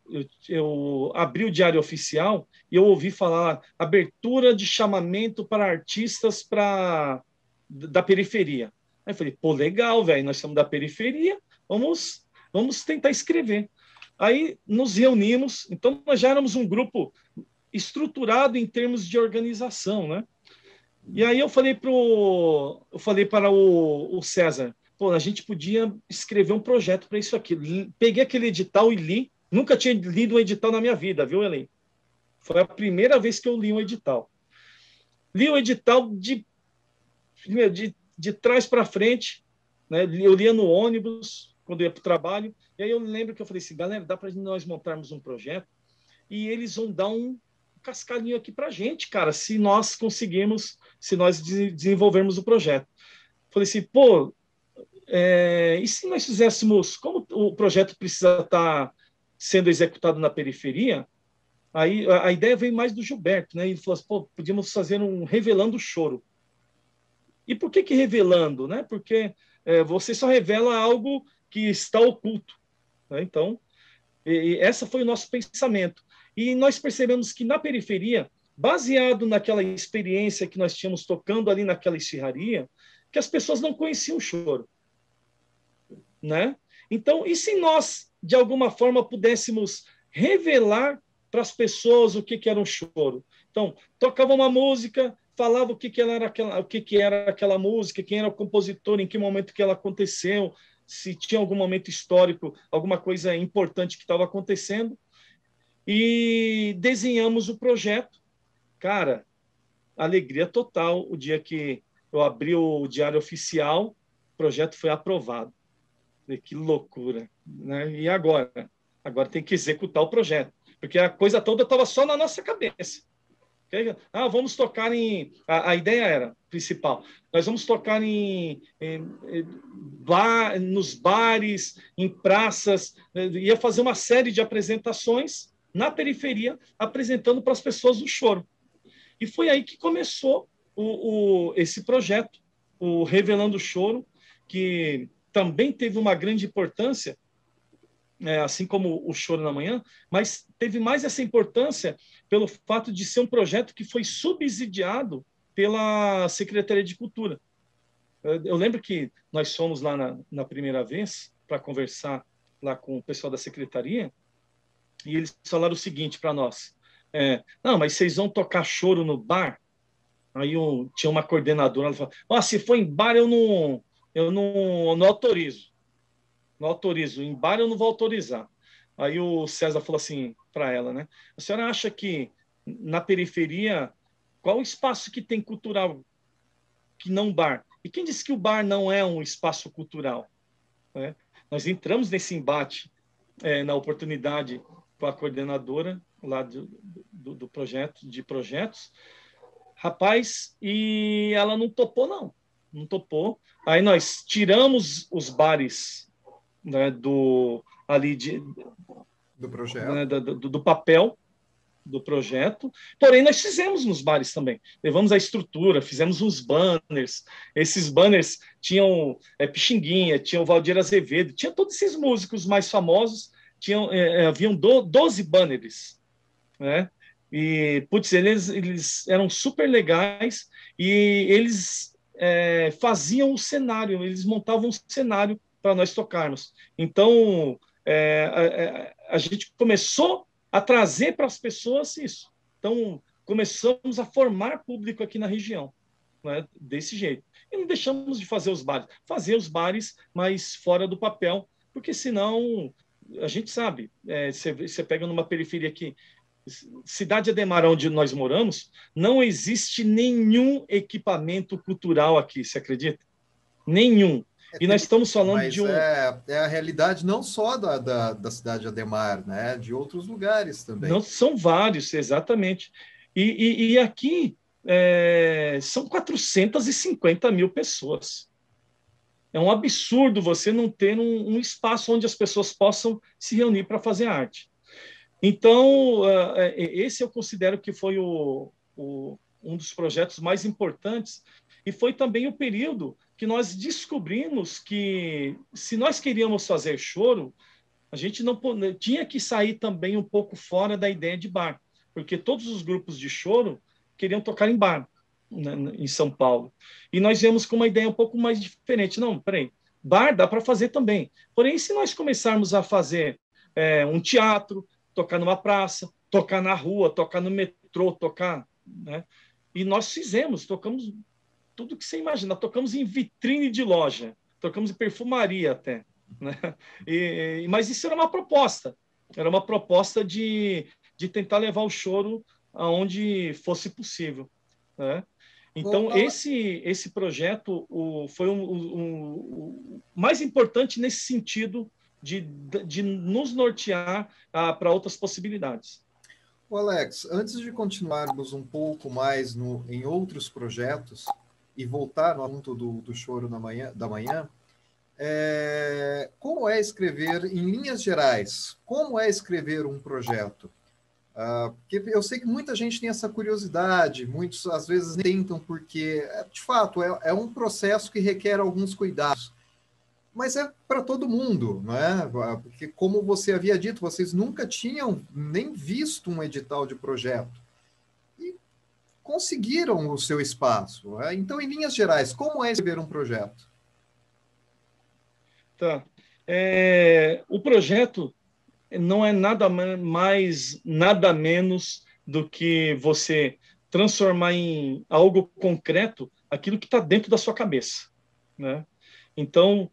abri o Diário Oficial e eu ouvi falar abertura de chamamento para artistas da periferia. Aí eu falei, pô, legal, velho, nós somos da periferia, vamos tentar escrever. Aí nos reunimos, então nós já éramos um grupo estruturado em termos de organização, né? E aí eu falei para o César, pô, a gente podia escrever um projeto para isso aqui. Peguei aquele edital e li. Nunca tinha lido um edital na minha vida, viu, Elen? Foi a primeira vez que eu li um edital. Li o edital de trás para frente, né? Eu lia no ônibus, quando eu ia para o trabalho. E aí eu lembro que eu falei assim, galera, dá para nós montarmos um projeto e eles vão dar um cascalhinho aqui para a gente, cara, se nós desenvolvermos o projeto. Falei assim, pô, e se nós fizéssemos, como o projeto precisa estar sendo executado na periferia, aí a ideia veio mais do Gilberto, né? Ele falou assim, pô, podíamos fazer um Revelando o Choro. E por que revelando, né? Porque você só revela algo que está oculto, né? Então, esse foi o nosso pensamento. E nós percebemos que na periferia, baseado naquela experiência que nós tínhamos tocando ali naquela esfirraria, que as pessoas não conheciam o choro, né? Então, e se nós, de alguma forma, pudéssemos revelar para as pessoas o que era um choro? Então, tocava uma música, falava o que era aquela música, quem era o compositor, em que momento que ela aconteceu, se tinha algum momento histórico, alguma coisa importante que estava acontecendo, e desenhamos o projeto. Cara, alegria total o dia que eu abri o Diário Oficial, o projeto foi aprovado. Que loucura, né? E agora? Agora tem que executar o projeto, porque a coisa toda estava só na nossa cabeça. Vamos tocar em... A ideia era, principal, nós vamos tocar nos bares, em praças, ia fazer uma série de apresentações na periferia, apresentando para as pessoas o choro. E foi aí que começou esse projeto, o Revelando o Choro, que também teve uma grande importância, assim como o Choro na Manhã, mas teve mais essa importância pelo fato de ser um projeto que foi subsidiado pela Secretaria de Cultura. Eu lembro que nós fomos lá na primeira vez para conversar lá com o pessoal da Secretaria, e eles falaram o seguinte para nós: não, mas vocês vão tocar choro no bar? Aí tinha uma coordenadora, ela falou: se for em bar, eu não autorizo. Não autorizo. Em bar eu não vou autorizar. Aí o César falou assim para ela, né? A senhora acha que na periferia, qual o espaço que tem cultural que não bar? E quem disse que o bar não é um espaço cultural? Né? Nós entramos nesse embate na oportunidade com a coordenadora lá do projeto, de projetos, rapaz, e ela não topou, não. Não topou. Aí nós tiramos os bares, né, do projeto, né, do papel do projeto, porém nós fizemos nos bares também, levamos a estrutura, fizemos uns banners, esses banners tinham Pixinguinha, tinham Valdir Azevedo, tinha todos esses músicos mais famosos, haviam 12 banners, né? E, putz, eles eram super legais e eles faziam o cenário, eles montavam um cenário para nós tocarmos. Então, a gente começou a trazer para as pessoas isso. Então, começamos a formar público aqui na região, né, desse jeito. E não deixamos de fazer os bares, mas fora do papel, porque senão, a gente sabe, você pega numa periferia aqui, Cidade Ademar, onde nós moramos, não existe nenhum equipamento cultural aqui, você acredita? Nenhum. E nós estamos falando de é a realidade não só da cidade de Ademar, né? De outros lugares também. Não, são vários, exatamente. E aqui são 450 mil pessoas. É um absurdo você não ter um espaço onde as pessoas possam se reunir para fazer arte. Então, esse eu considero que foi um dos projetos mais importantes, e foi também o período que nós descobrimos que, se nós queríamos fazer choro, a gente não tinha que sair também um pouco fora da ideia de bar, porque todos os grupos de choro queriam tocar em bar, né, em São Paulo. E nós viemos com uma ideia um pouco mais diferente. Não, peraí, bar dá para fazer também. Porém, se nós começarmos a fazer um teatro, tocar numa praça, tocar na rua, tocar no metrô, tocar, né? E nós tocamos tudo que você imagina, tocamos em vitrine de loja, tocamos em perfumaria até, né? Mas isso era uma proposta de tentar levar o choro aonde fosse possível, né? Então, esse projeto foi o mais importante nesse sentido de nos nortear para outras possibilidades. Ô Alex, antes de continuarmos um pouco mais em outros projetos e voltar no assunto do choro da manhã, como é escrever, em linhas gerais, como é escrever um projeto? Porque eu sei que muita gente tem essa curiosidade, muitos às vezes tentam, porque, de fato, é um processo que requer alguns cuidados. Mas é para todo mundo, não é? Porque, como você havia dito, vocês nunca tinham nem visto um edital de projeto. E conseguiram o seu espaço. Não é? Então, em linhas gerais, como é escrever um projeto? Tá. O projeto não é nada mais, nada menos do que você transformar em algo concreto aquilo que está dentro da sua cabeça, né? Então,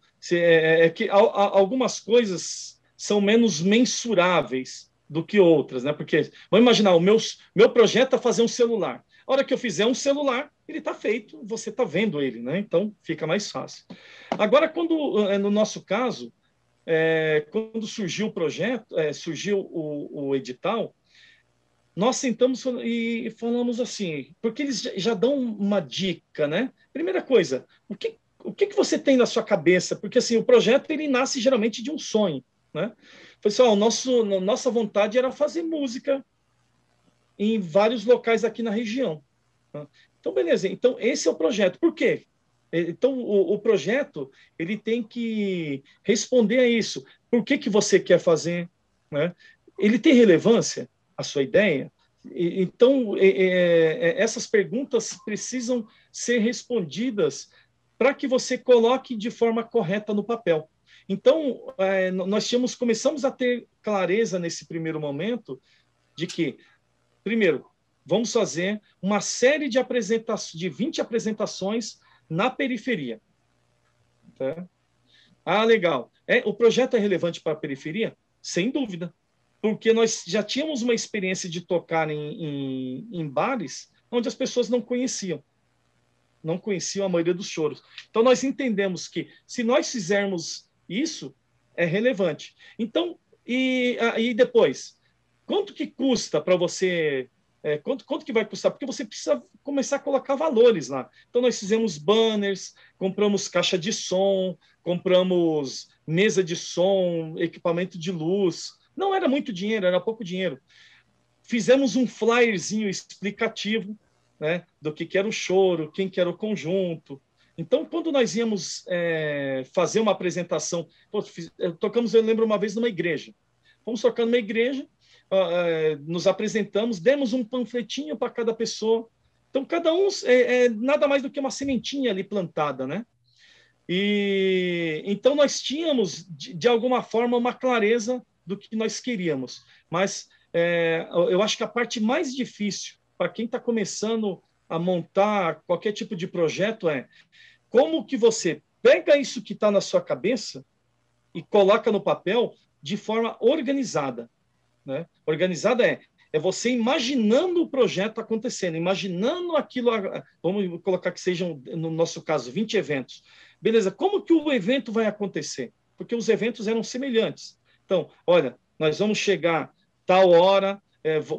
que algumas coisas são menos mensuráveis do que outras, né? Porque, vamos imaginar, meu projeto é fazer um celular. A hora que eu fizer um celular, ele está feito, você está vendo ele, né? Então, fica mais fácil. Agora, no nosso caso, quando surgiu o projeto, surgiu o edital, nós sentamos e falamos assim, porque eles já dão uma dica, né? Primeira coisa, o que você tem na sua cabeça? Porque assim, o projeto ele nasce geralmente de um sonho, né? Pessoal, nossa vontade era fazer música em vários locais aqui na região. Tá? Então, beleza. Então, esse é o projeto. Por quê? Então, o projeto ele tem que responder a isso. Por que você quer fazer? Né? Ele tem relevância, a sua ideia? Então, essas perguntas precisam ser respondidas para que você coloque de forma correta no papel. Então, começamos a ter clareza nesse primeiro momento de que, primeiro, vamos fazer uma série de apresentações, de 20 apresentações na periferia. Tá? Ah, legal. O projeto é relevante para a periferia? Sem dúvida. Porque nós já tínhamos uma experiência de tocar em bares onde as pessoas não conheciam a maioria dos choros. Então, nós entendemos que, se nós fizermos isso, é relevante. Então, e depois, quanto que custa para você... quanto que vai custar? Porque você precisa começar a colocar valores lá. Então, nós fizemos banners, compramos caixa de som, compramos mesa de som, equipamento de luz. Não era muito dinheiro, era pouco dinheiro. Fizemos um flyerzinho explicativo, né, do que era o choro, quem que era o conjunto. Então, quando nós íamos fazer uma apresentação, tocamos, eu lembro uma vez, numa igreja. Fomos tocar numa igreja, nos apresentamos, demos um panfletinho para cada pessoa. Então, cada um nada mais do que uma sementinha ali plantada, né? E então nós tínhamos, de alguma forma, uma clareza do que nós queríamos. Mas eu acho que a parte mais difícil para quem está começando a montar qualquer tipo de projeto é como que você pega isso que está na sua cabeça e coloca no papel de forma organizada. Né? Organizada é você imaginando o projeto acontecendo, imaginando aquilo, vamos colocar que sejam, no nosso caso, 20 eventos. Beleza, como que o evento vai acontecer? Porque os eventos eram semelhantes. Então, olha, nós vamos chegar tal hora,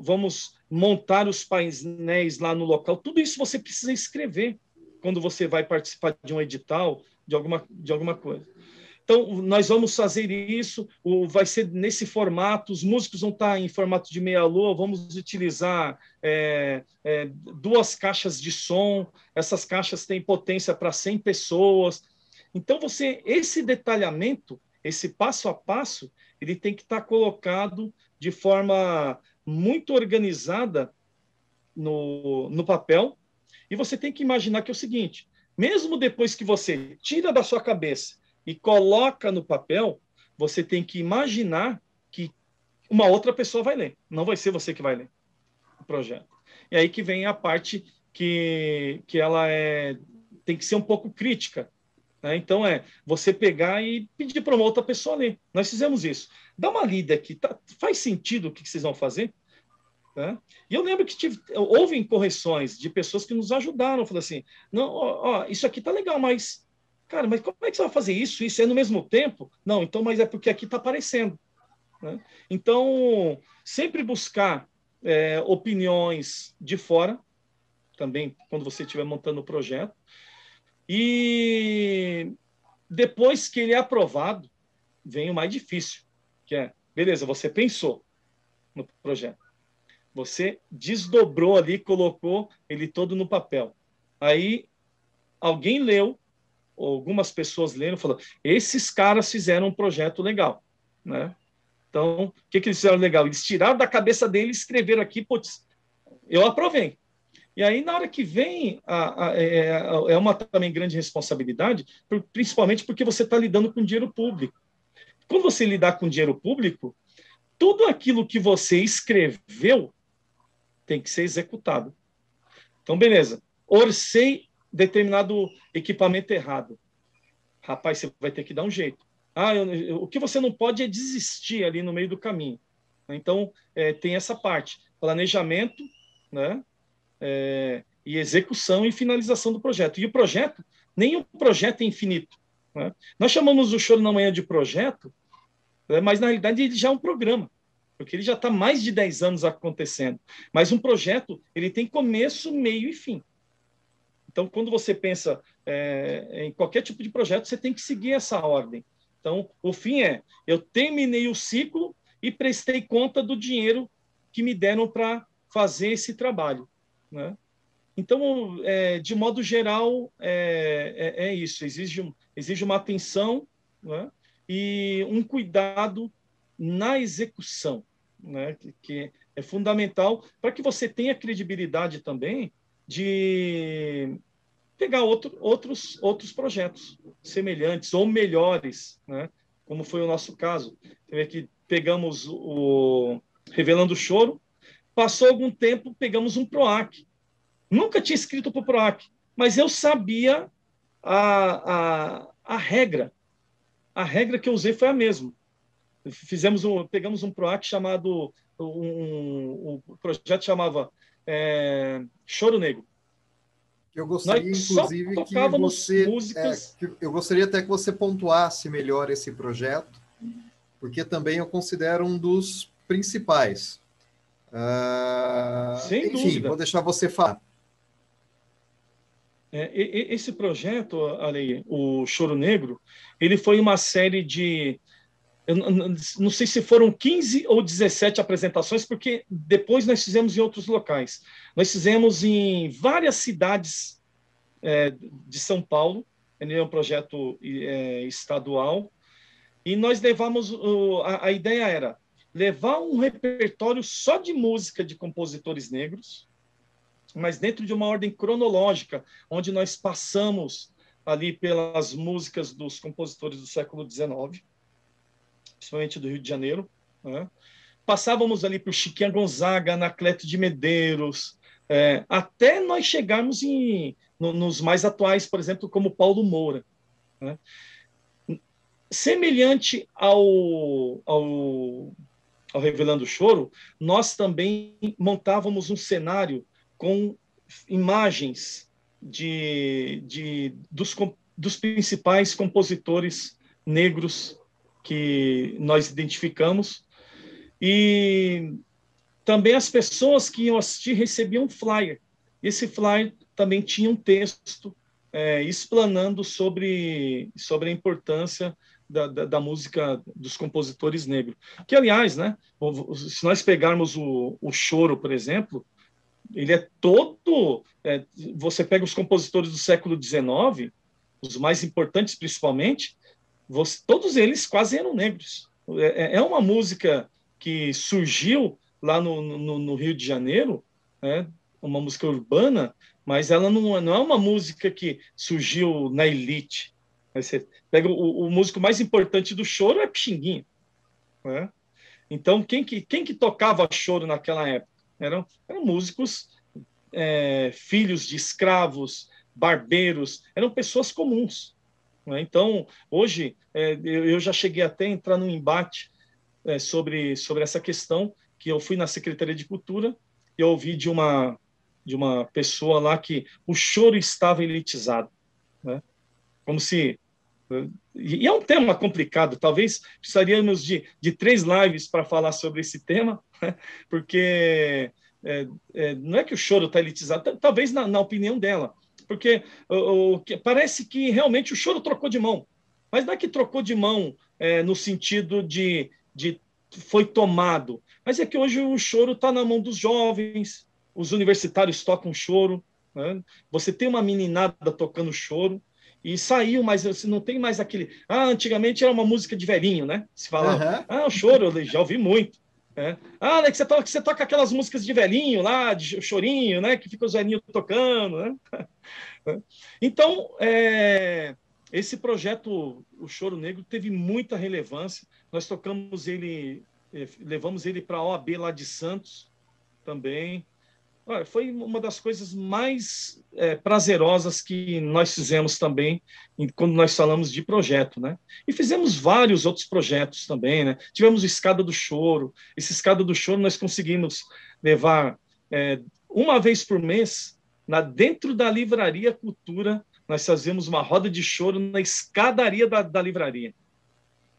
vamos montar os painéis lá no local. Tudo isso você precisa escrever quando você vai participar de um edital, de alguma coisa. Então, nós vamos fazer isso, vai ser nesse formato, os músicos vão estar em formato de meia-lua, vamos utilizar 2 caixas de som, essas caixas têm potência para 100 pessoas. Então, esse detalhamento, esse passo a passo, ele tem que estar colocado de forma muito organizada no papel, e você tem que imaginar que é o seguinte, mesmo depois que você tira da sua cabeça e coloca no papel, você tem que imaginar que uma outra pessoa vai ler. Não vai ser você que vai ler o projeto. E aí que vem a parte que ela tem que ser um pouco crítica. Né? Então, você pegar e pedir para uma outra pessoa ler. Nós fizemos isso. Dá uma lida aqui. Faz sentido o que vocês vão fazer? Né? E eu lembro que houve correções de pessoas que nos ajudaram. Falaram assim, não, isso aqui tá legal, mas... Cara, mas como é que você vai fazer isso? Isso é no mesmo tempo? Não, então, mas é porque aqui está aparecendo. Né? Então, sempre buscar opiniões de fora, também, quando você estiver montando o projeto. E depois que ele é aprovado, vem o mais difícil, que beleza, você pensou no projeto. Você desdobrou ali, colocou ele todo no papel. Aí, alguém leu, algumas pessoas leram e falaram, esses caras fizeram um projeto legal, né? Então, o que eles fizeram legal? Eles tiraram da cabeça deles e escreveram aqui, putz, eu aprovei. E aí, na hora que vem, é uma também grande responsabilidade, principalmente porque você está lidando com dinheiro público. Quando você lidar com dinheiro público, tudo aquilo que você escreveu tem que ser executado. Então, beleza, orcei determinado equipamento errado. Rapaz, você vai ter que dar um jeito. O que você não pode é desistir ali no meio do caminho. Então, tem essa parte. Planejamento, né? e execução e finalização do projeto. E o projeto, nenhum projeto é infinito, né? Nós chamamos o Choro na Manhã de projeto, né? Mas, na realidade, ele já é um programa, porque ele já está mais de 10 anos acontecendo. Mas um projeto, ele tem começo, meio e fim. Então, quando você pensa em qualquer tipo de projeto, você tem que seguir essa ordem. Então, o fim eu terminei o ciclo e prestei conta do dinheiro que me deram para fazer esse trabalho, né? Então, de modo geral, é isso. Exige uma atenção, né? E um cuidado na execução, né? Que é fundamental para que você tenha credibilidade também de pegar outros projetos semelhantes ou melhores, né? Como foi o nosso caso. Você vê que pegamos o Revelando o Choro, passou algum tempo, pegamos um PROAC. Nunca tinha escrito para o PROAC, mas eu sabia a regra. A regra que eu usei foi a mesma. Pegamos um PROAC chamado, o projeto chamava Choro Negro. Eu gostaria, Nós inclusive, só tocávamos músicas. Eu gostaria até que você pontuasse melhor esse projeto, porque também eu considero um dos principais. Sem enfim, dúvida. Vou deixar você falar. Esse projeto, Ale, o Choro Negro, ele foi uma série de... Eu não sei se foram 15 ou 17 apresentações, porque depois nós fizemos em outros locais. Nós fizemos em várias cidades de São Paulo. Ele é um projeto estadual. E nós levamos... A ideia era levar um repertório só de música de compositores negros, mas dentro de uma ordem cronológica, onde nós passamos ali pelas músicas dos compositores do século XIX, principalmente do Rio de Janeiro, né? Passávamos ali por Chiquinha Gonzaga, Anacleto de Medeiros, até nós chegarmos nos mais atuais, por exemplo, como Paulo Moura, né? Semelhante ao Revelando o Choro, nós também montávamos um cenário com imagens dos principais compositores negros que nós identificamos, e também as pessoas que iam assistir recebiam um flyer. Esse flyer também tinha um texto explanando sobre a importância da música dos compositores negros. Que, aliás, né, se nós pegarmos o Choro, por exemplo, ele é todo... você pega os compositores do século XIX, os mais importantes principalmente, todos eles quase eram negros. É uma música que surgiu lá no Rio de Janeiro, uma música urbana, mas ela não é uma música que surgiu na elite. Você pega o músico mais importante do choro é Pixinguinha, né? Então, quem que tocava choro naquela época? Eram músicos, filhos de escravos, barbeiros, eram pessoas comuns, né? Então, hoje, eu já cheguei até a entrar num embate sobre essa questão, que eu fui na Secretaria de Cultura e eu ouvi de uma pessoa lá que o choro estava elitizado, né? Como se... E é um tema complicado, talvez precisaríamos de 3 lives para falar sobre esse tema, né? Porque não é que o choro está elitizado, talvez na opinião dela, porque parece que realmente o choro trocou de mão, mas não é que trocou de mão no sentido de foi tomado, mas é que hoje o choro está na mão dos jovens, os universitários tocam choro, né? Você tem uma meninada tocando choro, e saiu, mas você não tem mais aquele... antigamente era uma música de velhinho, né? Se falava, o choro, eu já ouvi muito. Alex, você toca aquelas músicas de velhinho lá, de chorinho, né? Que fica os velhinhos tocando, né? Então, esse projeto, o Choro Negro, teve muita relevância. Nós tocamos ele, levamos ele para a OAB lá de Santos também. Foi uma das coisas mais prazerosas que nós fizemos também quando nós falamos de projeto, né? E fizemos vários outros projetos também, né? Tivemos o Escada do Choro. Esse Escada do Choro nós conseguimos levar uma vez por mês, dentro da Livraria Cultura, nós fazíamos uma roda de choro na escadaria da livraria.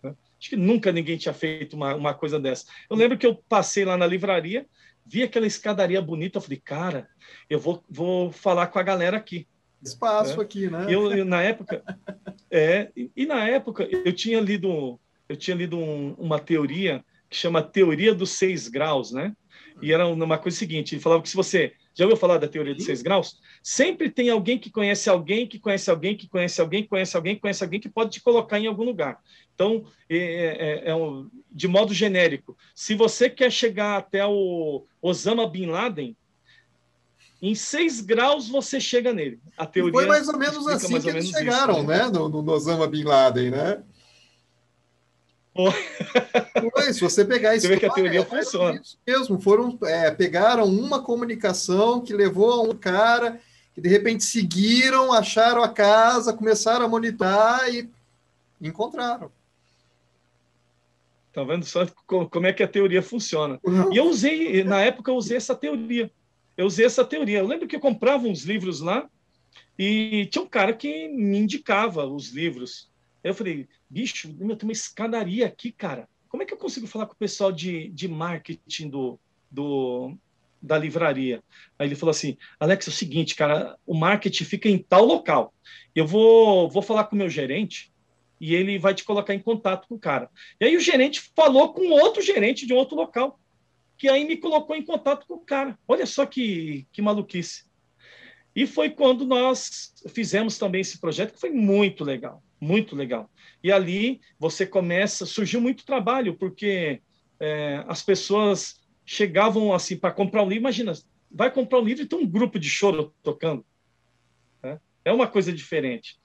Acho que nunca ninguém tinha feito uma coisa dessa. Eu lembro que eu passei lá na livraria, vi aquela escadaria bonita, eu falei, cara, eu vou falar com a galera aqui. Espaço aqui, né? Na época, na época eu tinha lido uma teoria que chama Teoria dos 6 graus, né? E era uma coisa seguinte, ele falava que se você já ouviu falar da teoria dos 6 graus? Sempre tem alguém que conhece alguém, que conhece alguém, que conhece alguém, que conhece alguém, que conhece alguém, que pode te colocar em algum lugar. Então, de modo genérico, se você quer chegar até o Osama Bin Laden, em 6 graus você chega nele. A teoria foi mais ou menos assim que eles chegaram, né? No Osama Bin Laden, né? Foi, se você pegar a história, você vê que a teoria funciona. Isso mesmo, pegaram uma comunicação que levou a um cara que de repente seguiram, acharam a casa, começaram a monitorar e encontraram. Tá vendo só como é que a teoria funciona? Uhum. E na época eu usei essa teoria. Eu lembro que eu comprava uns livros lá e tinha um cara que me indicava os livros. Eu falei, bicho, tem uma escadaria aqui, cara. Como é que eu consigo falar com o pessoal de marketing da livraria? Aí ele falou assim, Alex, é o seguinte, cara, o marketing fica em tal local. Eu vou falar com o meu gerente e ele vai te colocar em contato com o cara. E aí o gerente falou com outro gerente de um outro local, que aí me colocou em contato com o cara. Olha só que maluquice. E foi quando nós fizemos também esse projeto, que foi muito legal, muito legal. E ali surgiu muito trabalho, porque as pessoas chegavam assim para comprar um livro, imagina, vai comprar um livro e tem um grupo de choro tocando. Né? É uma coisa diferente.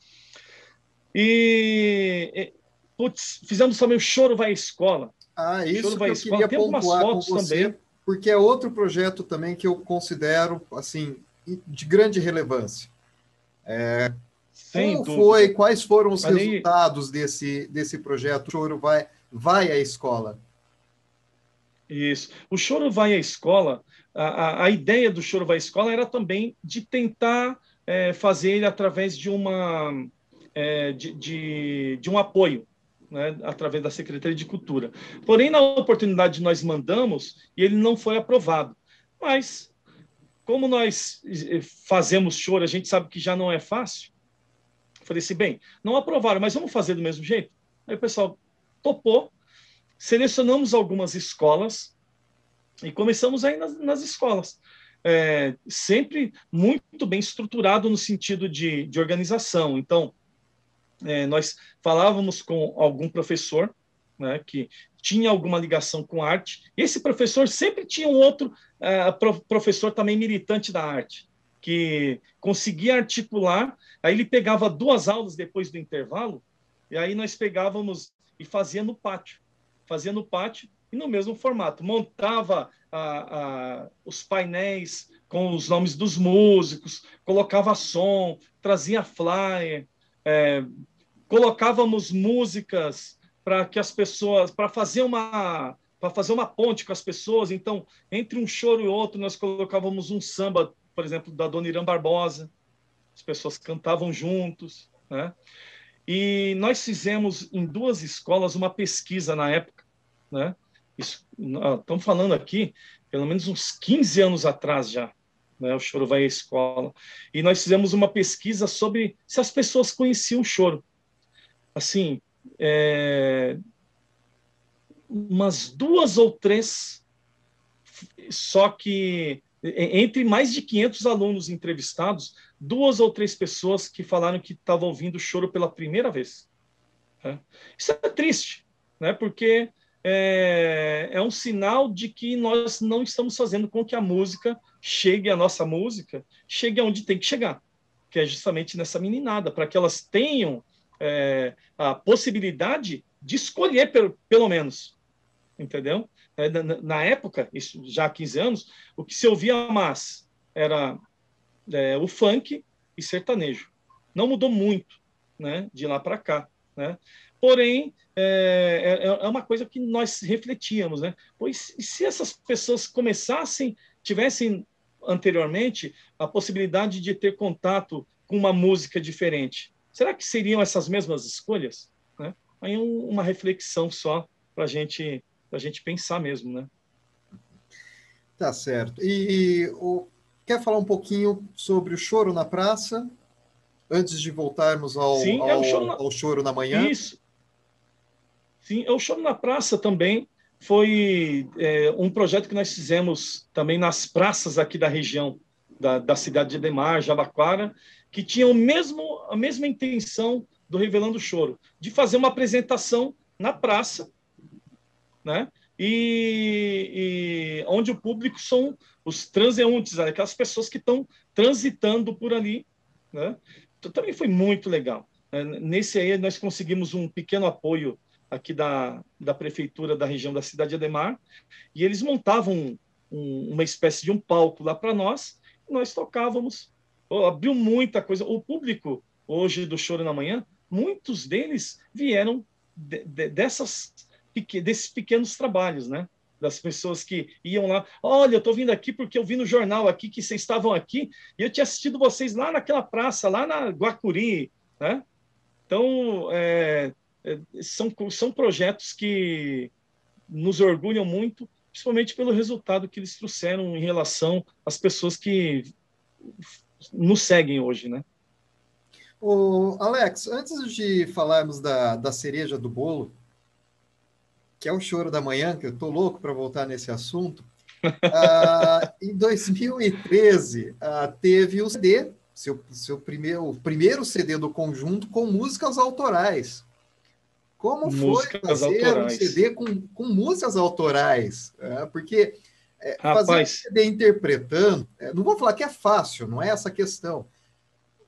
Fizemos também o Choro Vai à Escola. Isso que eu queria pontuar com você, também, porque é outro projeto também que eu considero assim de grande relevância. Quais foram os resultados desse projeto? O Choro vai à Escola. Isso. O Choro Vai à Escola, a ideia do Choro Vai à Escola era também de tentar fazer ele através de um apoio, né, através da Secretaria de Cultura. Porém, na oportunidade nós mandamos e ele não foi aprovado. Mas, como nós fazemos choro, a gente sabe que já não é fácil. Falei assim, bem, não aprovaram, mas vamos fazer do mesmo jeito? Aí o pessoal topou, selecionamos algumas escolas e começamos aí nas escolas. Sempre muito bem estruturado no sentido de organização. Então, nós falávamos com algum professor, né, que tinha alguma ligação com arte. Esse professor sempre tinha um outro professor também militante da arte, que conseguia articular. Aí ele pegava 2 aulas depois do intervalo, e aí nós pegávamos e fazia no pátio e no mesmo formato. Montava os painéis com os nomes dos músicos, colocava som, trazia flyer, colocávamos músicas para que as pessoas, para fazer uma ponte com as pessoas. Então, entre um choro e outro, nós colocávamos um samba, por exemplo, da Dona Irã Barbosa. As pessoas cantavam juntos, né? E nós fizemos em 2 escolas uma pesquisa na época, né? Estamos falando aqui, pelo menos uns 15 anos atrás já, né? O Choro Vai à Escola. E nós fizemos uma pesquisa sobre se as pessoas conheciam o choro. Assim, umas 2 ou 3, só que entre mais de 500 alunos entrevistados, 2 ou 3 pessoas que falaram que estavam ouvindo o choro pela primeira vez. Né? Isso é triste, né? Porque é um sinal de que nós não estamos fazendo com que a nossa música chegue aonde tem que chegar, que é justamente nessa meninada, para que elas tenham a possibilidade de escolher, pelo menos, entendeu? Na época, isso já há 15 anos, o que se ouvia mais era o funk e sertanejo. Não mudou muito, né, de lá para cá, né? Porém, é uma coisa que nós refletíamos, né? Pois se essas pessoas tivessem anteriormente a possibilidade de ter contato com uma música diferente. Será que seriam essas mesmas escolhas? Né? Aí uma reflexão só para a gente pensar mesmo, né? Tá certo. Quer falar um pouquinho sobre o Choro na Praça, antes de voltarmos Sim, ao Choro na Manhã? Isso. Sim, o Choro na Praça também foi um projeto que nós fizemos também nas praças aqui da região, da cidade de Ademar, Jabaquara, que tinham a mesma intenção do Revelando o Choro, de fazer uma apresentação na praça, né? E onde o público são os transeuntes, aquelas pessoas que estão transitando por ali, né? Então, também foi muito legal. Nesse aí nós conseguimos um pequeno apoio aqui da prefeitura da região da cidade de Ademar, e eles montavam uma espécie de um palco lá para nós, e nós tocávamos. Abriu muita coisa. O público hoje do Choro na Manhã, muitos deles vieram desses pequenos trabalhos, né? Das pessoas que iam lá, olha, eu estou vindo aqui porque eu vi no jornal aqui que vocês estavam aqui e eu tinha assistido vocês lá naquela praça, lá na Guacuri, né? Então, são projetos que nos orgulham muito, principalmente pelo resultado que eles trouxeram em relação às pessoas que nos seguem hoje, né? Alex, antes de falarmos da cereja do bolo, que é o Choro da Manhã, que eu estou louco para voltar nesse assunto, em 2013 teve o CD, o primeiro CD do conjunto com músicas autorais. Como foi fazer um CD com músicas autorais? Porque fazer um CD interpretando, não vou falar que é fácil, não é essa a questão,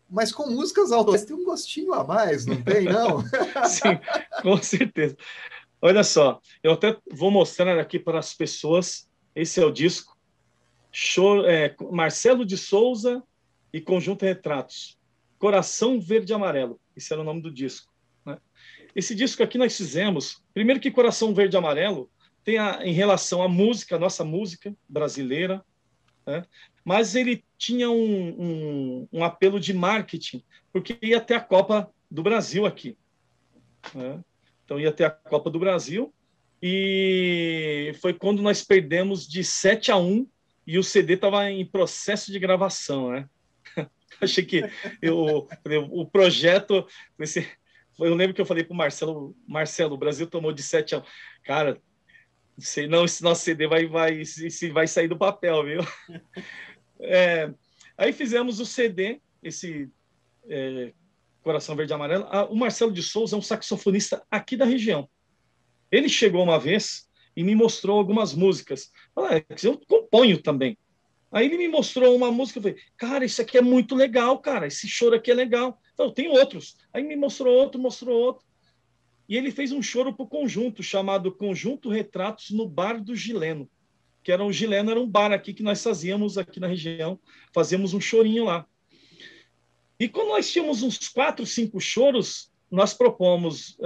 mas com músicas autorais tem um gostinho a mais, não tem, não? Sim, com certeza. Olha só, eu até vou mostrar aqui para as pessoas, esse é o disco, Marcelo de Souza e Conjunto Retratos, Coração Verde e Amarelo, esse era o nome do disco. Né? Esse disco aqui nós fizemos, primeiro que Coração Verde e Amarelo tem em relação à música, nossa música brasileira, né? Mas ele tinha um apelo de marketing, porque ia ter a Copa do Brasil aqui. Né? Então ia ter a Copa do Brasil e foi quando nós perdemos de 7-1 e o CD estava em processo de gravação, né? Achei que o projeto... Eu lembro que eu falei para o Marcelo, o Brasil tomou de 7-1. Cara, sei não, esse nosso CD vai sair do papel, viu? Aí fizemos o CD, esse Coração Verde e Amarelo. O Marcelo de Souza é um saxofonista aqui da região. Ele chegou uma vez e me mostrou algumas músicas. Eu componho também. Aí ele me mostrou uma música, eu falei, cara, isso aqui é muito legal, cara, esse choro aqui é legal. Então, tem outros. Aí me mostrou outro. E ele fez um choro para o conjunto, chamado Conjunto Retratos no Bar do Gileno, que o Gileno era um bar aqui que nós fazíamos aqui na região, fazíamos um chorinho lá. E quando nós tínhamos uns 4, 5 choros, nós propomos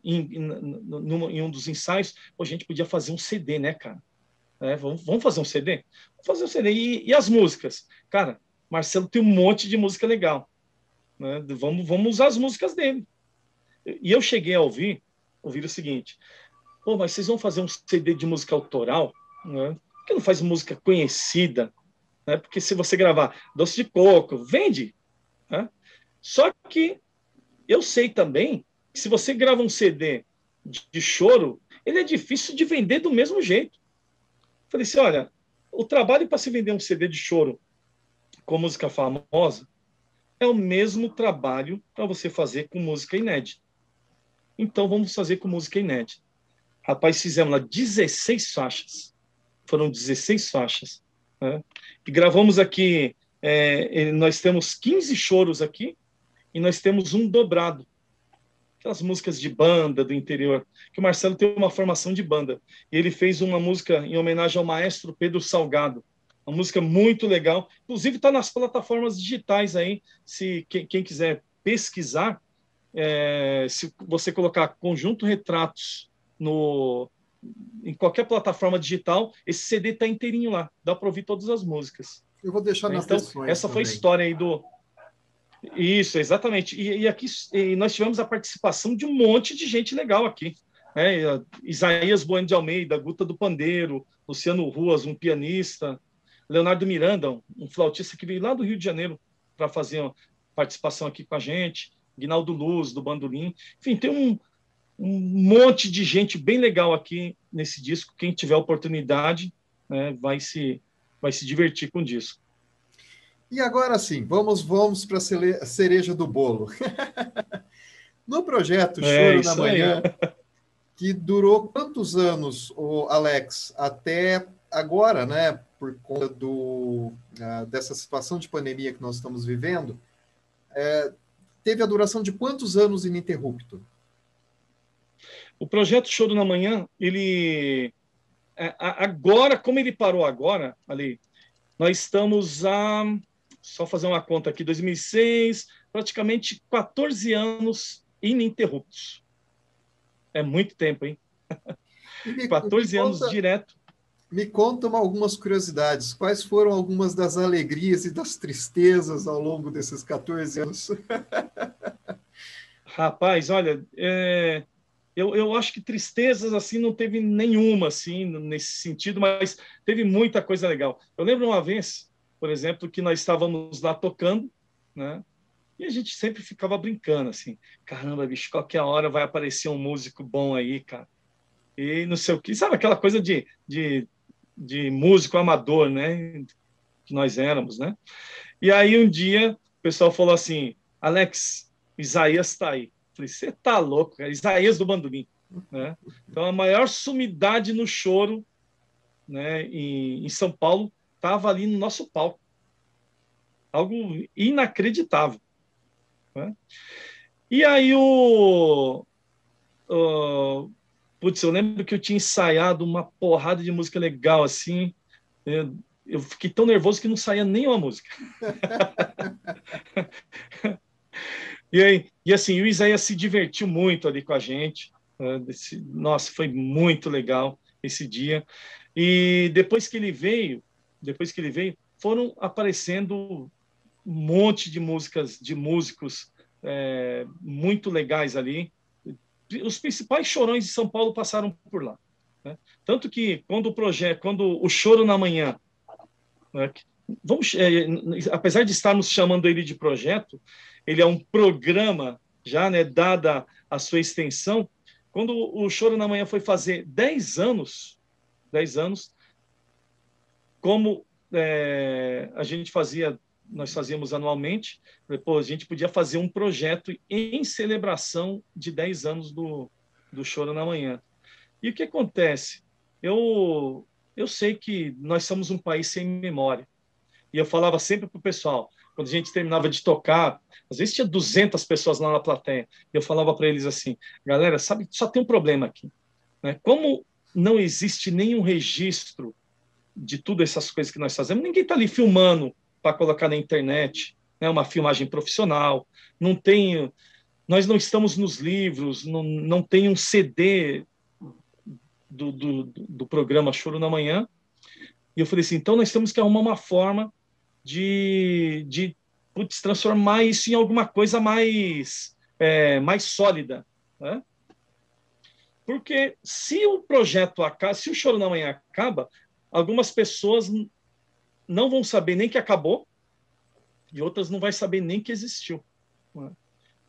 em um dos ensaios, a gente podia fazer um CD, né, cara? Vamos fazer um CD? Vamos fazer um CD. E as músicas? Cara, Marcelo tem um monte de música legal. Né? Vamos usar as músicas dele. E eu cheguei a ouvir o seguinte, mas vocês vão fazer um CD de música autoral? Né? Por que não faz música conhecida? Né? Porque se você gravar Doce de Coco, vende. Né? Só que eu sei também que se você grava um CD de choro, ele é difícil de vender do mesmo jeito. Falei assim, olha, o trabalho para se vender um CD de choro com música famosa é o mesmo trabalho para você fazer com música inédita. Então, vamos fazer com música inédita. Rapaz, fizemos lá 16 faixas. Foram 16 faixas. Né? E gravamos aqui, nós temos 15 choros aqui e nós temos um dobrado. Aquelas músicas de banda do interior, que o Marcelo tem uma formação de banda. E ele fez uma música em homenagem ao maestro Pedro Salgado. Uma música muito legal. Inclusive está nas plataformas digitais aí, se quem quiser pesquisar, se você colocar Conjunto Retratos em qualquer plataforma digital, esse CD está inteirinho lá. Dá para ouvir todas as músicas. Eu vou deixar nas Então, descrições essa foi a também. história aí do... Isso, exatamente. E aqui nós tivemos a participação de um monte de gente legal aqui. Né? Isaías Bueno de Almeida, Guta do Pandeiro, Luciano Ruas, um pianista, Leonardo Miranda, um flautista que veio lá do Rio de Janeiro para fazer uma participação aqui com a gente, Guinaldo Luz, do bandolim. Enfim, tem um monte de gente bem legal aqui nesse disco. Quem tiver oportunidade, né, vai se divertir com o disco. E agora sim, vamos para a cereja do bolo. No projeto Choro na Isso aí. Manhã, que durou quantos anos, o Alex? Até agora, né? Por conta dessa situação de pandemia que nós estamos vivendo, teve a duração de quantos anos ininterrupto? O projeto Choro na Manhã, ele... Agora, como ele parou agora, ali, nós estamos a... Só fazer uma conta aqui, 2006, praticamente 14 anos ininterruptos. É muito tempo, hein? 14 anos direto. Me conta algumas curiosidades. Quais foram algumas das alegrias e das tristezas ao longo desses 14 anos? Rapaz, olha, eu acho que tristezas assim não teve nenhuma assim nesse sentido, mas teve muita coisa legal. Eu lembro uma vez, por exemplo, que nós estávamos lá tocando, né? E a gente sempre ficava brincando assim, caramba, bicho, qualquer hora vai aparecer um músico bom aí, cara. E não sei o que, sabe aquela coisa de músico amador, né? Que nós éramos, né? E aí um dia o pessoal falou assim, Alex, Isaías está aí. Falei, você tá louco, cara? Isaías do bandolim, né? Então a maior sumidade no choro, né? Em São Paulo estava ali no nosso palco, algo inacreditável, né? E aí putz, eu lembro que eu tinha ensaiado uma porrada de música legal assim. Eu fiquei tão nervoso que não saía nenhuma música. E assim, o Isaías se divertiu muito ali com a gente. Nossa, foi muito legal esse dia. E depois que ele veio, foram aparecendo um monte de músicas de músicos muito legais ali. Os principais chorões de São Paulo passaram por lá, né? Tanto que quando o Choro na Manhã, né, apesar de estarmos chamando ele de projeto, ele é um programa já, né, dada a sua extensão. Quando o Choro na Manhã foi fazer 10 anos, como nós fazíamos anualmente, depois a gente podia fazer um projeto em celebração de 10 anos do Choro na Manhã. E o que acontece? Eu sei que nós somos um país sem memória. E eu falava sempre para o pessoal, quando a gente terminava de tocar, às vezes tinha 200 pessoas lá na plateia, e eu falava para eles assim, galera, sabe, só tem um problema aqui, né? Como não existe nenhum registro de todas essas coisas que nós fazemos, ninguém está ali filmando para colocar na internet, né? Uma filmagem profissional, nós não estamos nos livros, não tem um CD do programa Choro na Manhã. E eu falei assim, então nós temos que arrumar uma forma de transformar isso em alguma coisa mais sólida, né? Porque se o projeto acaba, se o Choro na Manhã acaba, algumas pessoas não vão saber nem que acabou e outras não vão saber nem que existiu, né?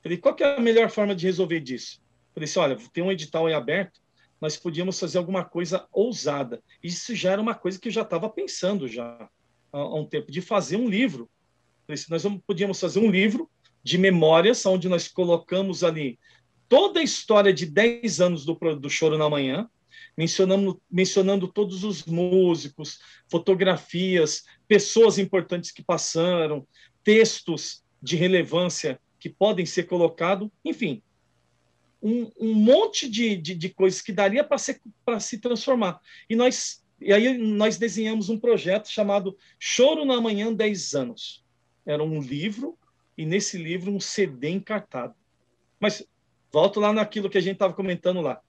Falei, qual que é a melhor forma de resolver disso? Falei assim, olha, tem um edital aí aberto, nós podíamos fazer alguma coisa ousada. Isso já era uma coisa que eu já estava pensando já há um tempo, de fazer um livro. Nós podíamos fazer um livro de memórias, onde nós colocamos ali toda a história de 10 anos do Choro na Manhã, mencionando todos os músicos, fotografias, pessoas importantes que passaram, textos de relevância que podem ser colocados, enfim, um monte de coisas que daria para se transformar. E aí nós desenhamos um projeto chamado Choro na Manhã 10 anos. Era um livro, e nesse livro um CD encartado. Mas volto lá naquilo que a gente estava comentando lá.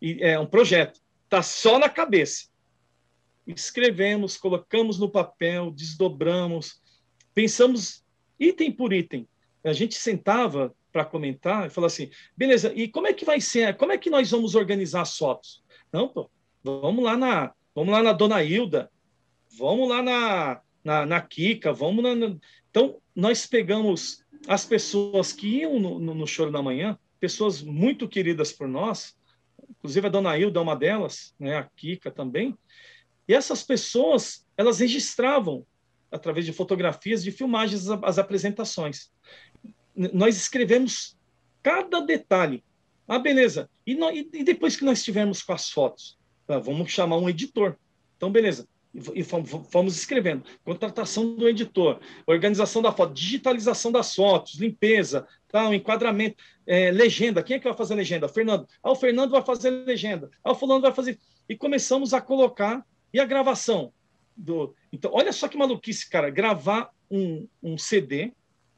E é um projeto. Está só na cabeça. escrevemos, colocamos no papel, desdobramos, pensamos item por item. A gente sentava para comentar e falava assim, beleza, e como é que vai ser, como é que nós vamos organizar as fotos? Não, pô, vamos lá na Dona Hilda, vamos lá na Kika, Então, nós pegamos as pessoas que iam no Choro da Manhã, pessoas muito queridas por nós, inclusive a Dona Hilda é uma delas, né, a Kika também, e essas pessoas, elas registravam, através de fotografias, de filmagens, as apresentações. Nós escrevemos cada detalhe. Ah, beleza. E depois que nós estivermos com as fotos? Vamos chamar um editor. Então, beleza. E fomos escrevendo. Contratação do editor, organização da foto, digitalização das fotos, limpeza, o enquadramento, legenda. Quem é que vai fazer a legenda? Fernando. O Fernando vai fazer a legenda. O fulano vai fazer... E começamos a colocar... E a gravação? Então, olha só que maluquice, cara. Gravar um CD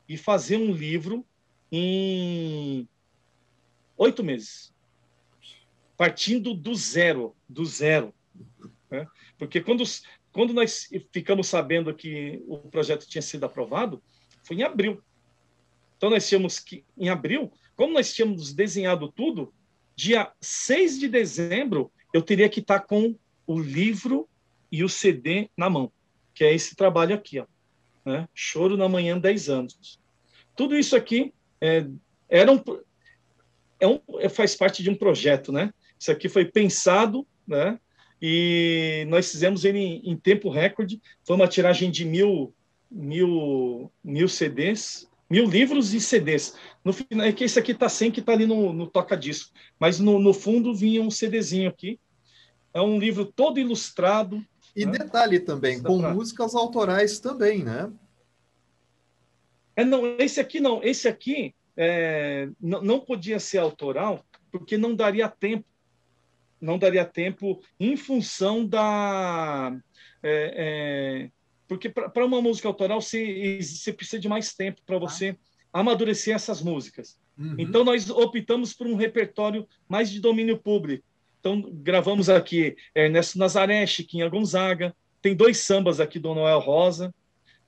e fazer um livro em 8 meses. Partindo do zero. Né? Porque quando nós ficamos sabendo que o projeto tinha sido aprovado, foi em abril. Então, nós tínhamos que, em abril, como nós tínhamos desenhado tudo, dia 6 de dezembro, eu teria que estar com o livro e o CD na mão, que é esse trabalho aqui, ó, né? Choro na Manhã, 10 anos. Tudo isso aqui faz parte de um projeto, né? Isso aqui foi pensado, né? E nós fizemos ele em tempo recorde. Foi uma tiragem de mil CDs, 1000 livros e CDs. No final, é que esse aqui está sem, que está ali no toca-disco. Mas no fundo vinha um CDzinho aqui. É um livro todo ilustrado. E né? Detalhe também, com músicas autorais também, né? Não, esse aqui não. Esse aqui não podia ser autoral, porque não daria tempo. Não daria tempo em função da... porque para uma música autoral você precisa de mais tempo para você amadurecer essas músicas. Uhum. Então, nós optamos por um repertório mais de domínio público. Então, gravamos aqui Ernesto Nazaré, Chiquinha Gonzaga, tem 2 sambas aqui do Noel Rosa,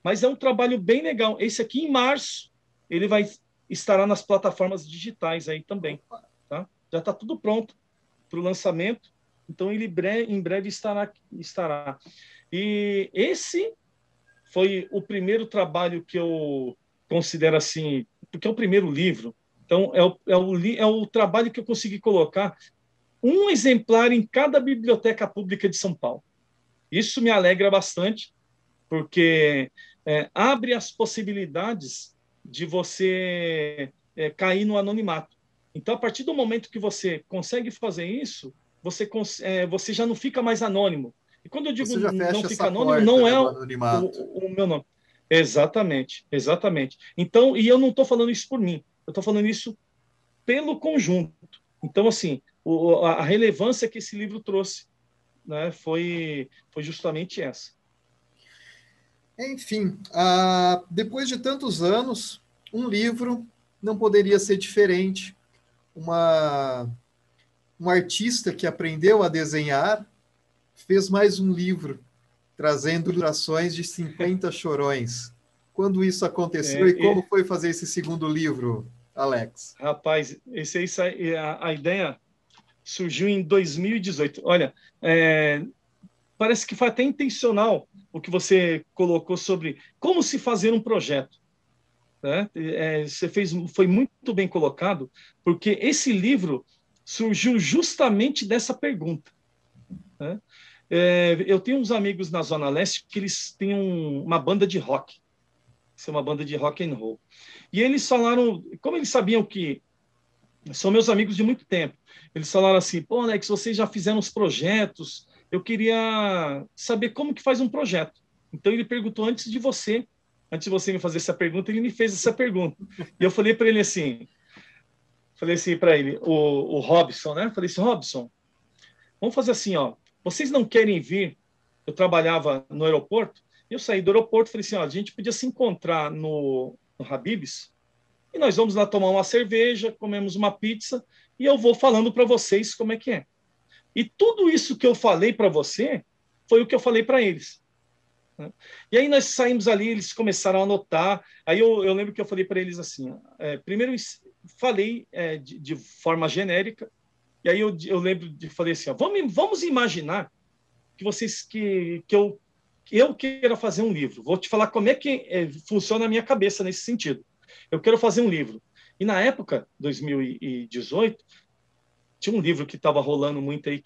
mas é um trabalho bem legal. Esse aqui, em março, ele estará nas plataformas digitais aí também. Tá? Já está tudo pronto para o lançamento, então ele em breve estará. E esse foi o primeiro trabalho que eu considero assim, porque é o primeiro livro, então é o trabalho que eu consegui colocar um exemplar em cada biblioteca pública de São Paulo. Isso me alegra bastante, porque abre as possibilidades de você cair no anonimato. Então, a partir do momento que você consegue fazer isso, você já não fica mais anônimo. E quando eu digo não fica anônimo, não é o meu nome. Exatamente. Então, e eu não estou falando isso por mim, eu estou falando isso pelo conjunto. Então, assim, a relevância que esse livro trouxe, né, foi justamente essa. Enfim, depois de tantos anos, um livro não poderia ser diferente. Um artista que aprendeu a desenhar fez mais um livro, trazendo ilustrações de 50 chorões. Quando isso aconteceu e como foi fazer esse segundo livro, Alex? Rapaz, a ideia surgiu em 2018. Olha, parece que foi até intencional o que você colocou sobre como se fazer um projeto. Né? Foi muito bem colocado, porque esse livro surgiu justamente dessa pergunta. Né? Eu tenho uns amigos na Zona Leste que eles têm uma banda de rock. Isso é uma banda de rock and roll. E eles falaram, como eles sabiam que são meus amigos de muito tempo, eles falaram assim, pô, Alex, vocês já fizeram os projetos, eu queria saber como que faz um projeto. Então ele perguntou antes de você me fazer essa pergunta, ele me fez essa pergunta. E eu falei para ele assim, para ele, o Robson, né? Falei assim, Robson, vamos fazer assim, ó, vocês não querem vir? Eu trabalhava no aeroporto, eu saí do aeroporto, falei assim, ó, a gente podia se encontrar no Habib's, e nós vamos lá tomar uma cerveja, comemos uma pizza, e eu vou falando para vocês como é que é. E tudo isso que eu falei para você, foi o que eu falei para eles. Né? E aí nós saímos ali, eles começaram a anotar. Aí eu lembro que eu falei para eles assim, primeiro falei de forma genérica, e aí eu lembro de falei assim, vamos imaginar que eu queira fazer um livro. Vou te falar como é que funciona a minha cabeça nesse sentido. Eu quero fazer um livro. E na época, 2018, tinha um livro que estava rolando muito aí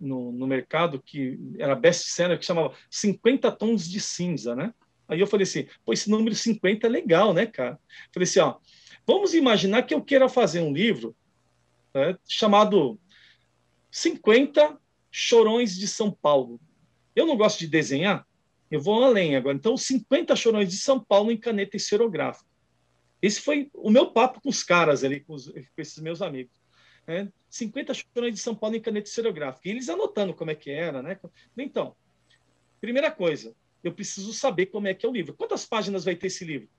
no mercado, que era best-seller, que chamava 50 Tons de Cinza, né? Aí eu falei assim, pô, esse número 50 é legal, né, cara? Falei assim, ó, vamos imaginar que eu queira fazer um livro, né, chamado 50 Chorões de São Paulo. Eu não gosto de desenhar, eu vou além agora. Então, 50 Chorões de São Paulo em caneta esferográfica. Esse foi o meu papo com os caras ali, com esses meus amigos. 50 Chorões de São Paulo em caneta esferográfica. E eles anotando como é que era, né? Então, primeira coisa, eu preciso saber como é que é o livro. Quantas páginas vai ter esse livro?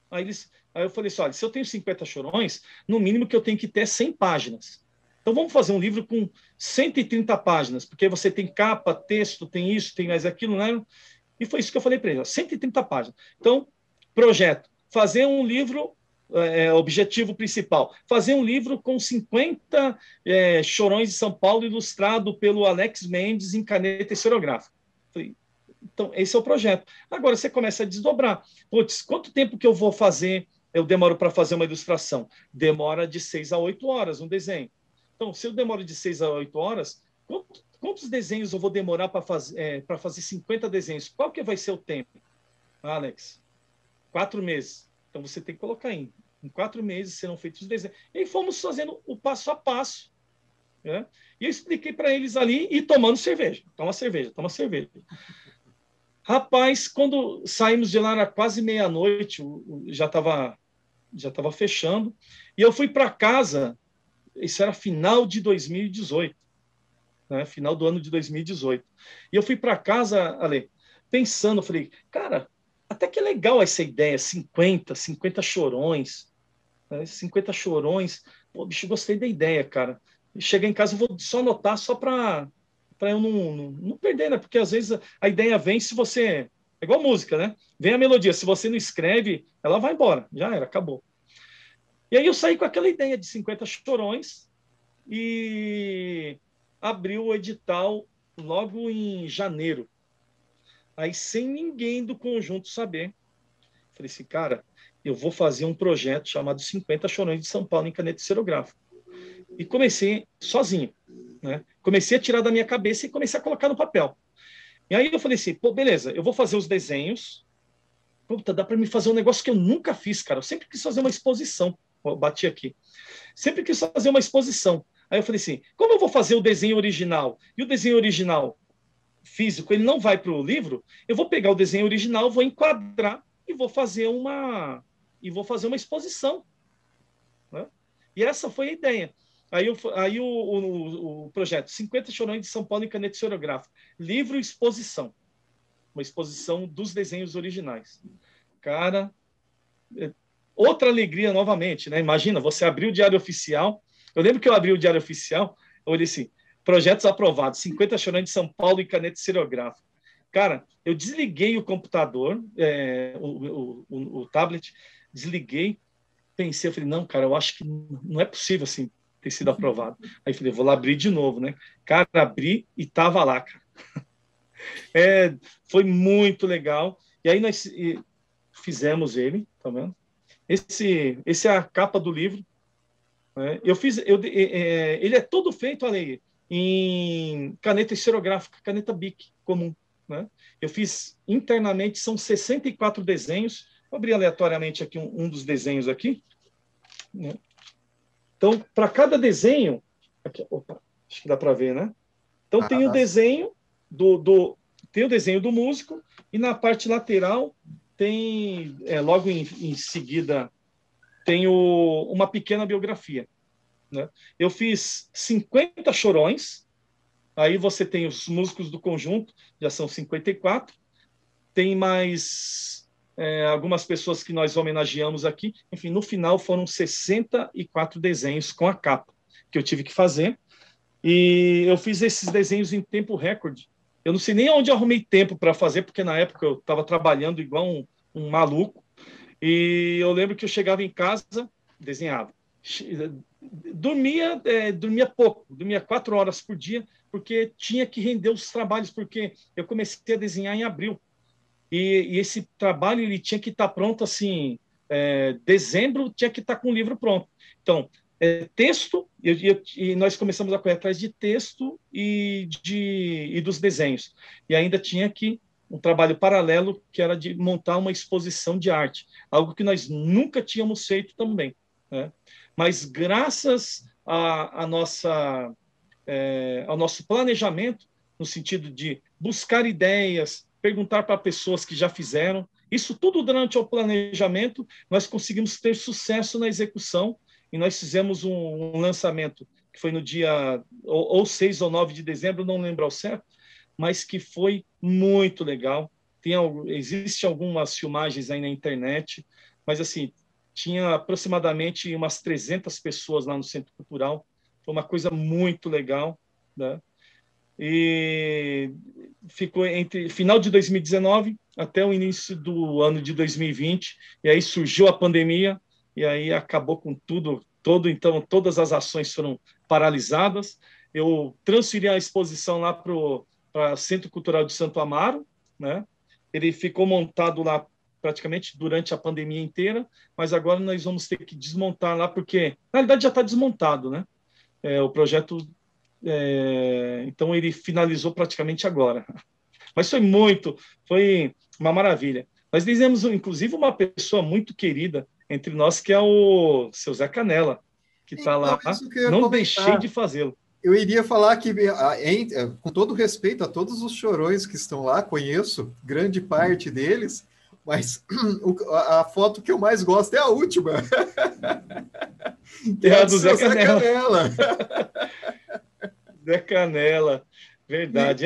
Aí eu falei assim, olha, se eu tenho 50 chorões, no mínimo que eu tenho que ter 100 páginas. Então vamos fazer um livro com 130 páginas, porque você tem capa, texto, tem isso, tem mais aquilo, né? E foi isso que eu falei para ele, 130 páginas. Então, projeto, fazer um livro, objetivo principal, fazer um livro com 50 chorões de São Paulo ilustrado pelo Alex Mendes em caneta esferográfica. Falei, então, esse é o projeto. Agora você começa a desdobrar. Putz, quanto tempo que eu vou fazer? Eu demoro para fazer uma ilustração? Demora de 6 a 8 horas um desenho. Então, se eu demoro de 6 a 8 horas, quantos desenhos eu vou demorar para fazer 50 desenhos? Qual que vai ser o tempo? Alex, 4 meses. Então, você tem que colocar em 4 meses serão feitos os desenhos. E aí fomos fazendo o passo a passo. Né? E eu expliquei para eles ali e tomando cerveja. Toma cerveja, toma cerveja. Rapaz, quando saímos de lá era quase meia-noite, já estava fechando, e eu fui para casa, isso era final de 2018, né? Final do ano de 2018. E eu fui para casa, Ale, pensando, falei, cara, até que é legal essa ideia, 50 chorões, né? 50 chorões, pô, bicho, gostei da ideia, cara. Cheguei em casa, eu vou só anotar, só para eu não perder, né? Porque às vezes a ideia vem se você... É igual música, né? Vem a melodia, se você não escreve, ela vai embora, já era, acabou. E aí eu saí com aquela ideia de 50 chorões e abri o edital logo em janeiro. Aí, sem ninguém do conjunto saber, falei assim, cara, eu vou fazer um projeto chamado 50 Chorões de São Paulo em caneta esferográfica. E comecei sozinho, né? Comecei a tirar da minha cabeça e comecei a colocar no papel. E aí eu falei assim, pô, beleza, eu vou fazer os desenhos. Puta, dá para me fazer um negócio que eu nunca fiz, cara. Eu sempre quis fazer uma exposição. Eu bati aqui. Sempre quis fazer uma exposição. Aí eu falei assim, como eu vou fazer o desenho original? E o desenho original físico, ele não vai para o livro, eu vou pegar o desenho original, vou enquadrar e vou fazer uma exposição. Né? E essa foi a ideia. Aí o projeto 50 Chorões de São Paulo em caneta esferográfica. Livro e exposição. Uma exposição dos desenhos originais. Cara, outra alegria novamente, né? Imagina, você abriu o Diário Oficial. Eu lembro que eu abri o Diário Oficial, eu olhei assim, projetos aprovados, 50 Chorões de São Paulo em caneta esferográfica. Cara, eu desliguei o computador, o tablet, desliguei, pensei, eu falei, não, cara, eu acho que não é possível assim ter sido aprovado. Aí falei, vou lá abrir de novo, né? Cara, abri e tava lá, cara. Foi muito legal. E aí nós fizemos ele, tá vendo? Esse é a capa do livro. Né? Ele é todo feito, olha, em caneta esferográfica, caneta Bic comum. Né? Eu fiz internamente, são 64 desenhos. Vou abrir aleatoriamente aqui um dos desenhos aqui. Né? Então, para cada desenho, aqui, opa, acho que dá para ver, né? Então tem o desenho tem o desenho do músico e na parte lateral tem logo em seguida tem uma pequena biografia. Né? Eu fiz 50 chorões, aí você tem os músicos do conjunto, já são 54, tem mais algumas pessoas que nós homenageamos aqui, enfim, no final foram 64 desenhos com a capa que eu tive que fazer, E eu fiz esses desenhos em tempo recorde. Eu não sei nem onde eu arrumei tempo para fazer, porque na época eu estava trabalhando igual um maluco. E eu lembro que eu chegava em casa, desenhava. Dormia pouco, dormia 4 horas por dia, porque tinha que render os trabalhos, porque eu comecei a desenhar em abril. E esse trabalho ele tinha que estar pronto assim, dezembro tinha que estar com o livro pronto. Então, texto, e nós começamos a correr atrás de texto e dos desenhos. E ainda tinha que um trabalho paralelo, que era de montar uma exposição de arte, algo que nós nunca tínhamos feito também, né? Mas graças ao nosso planejamento, no sentido de buscar ideias, perguntar para pessoas que já fizeram, isso tudo durante o planejamento, nós conseguimos ter sucesso na execução, e nós fizemos um lançamento que foi no dia ou 6 ou 9 de dezembro, não lembro ao certo, mas que foi muito legal. Existe algumas filmagens aí na internet, mas assim, tinha aproximadamente umas 300 pessoas lá no Centro Cultural. Foi uma coisa muito legal, né? E ficou entre final de 2019 até o início do ano de 2020, e aí surgiu a pandemia, e aí acabou com então todas as ações foram paralisadas. Eu transferi a exposição lá para o Centro Cultural de Santo Amaro, né? Ele ficou montado lá praticamente durante a pandemia inteira, mas agora nós vamos ter que desmontar lá, porque na realidade já está desmontado, né? O projeto, então ele finalizou praticamente agora. Mas foi uma maravilha. Nós fizemos, inclusive, uma pessoa muito querida entre nós, que é o seu Zé Canela, que está Então, lá. isso que eu ia Não deixei comentar. de fazê-lo. Eu iria falar que, com todo respeito a todos os chorões que estão lá, conheço grande parte deles, mas a foto que eu mais gosto é a última, que É é a a do do Zé seu Zé Canela. Canela. Zé Canela, E, verdade.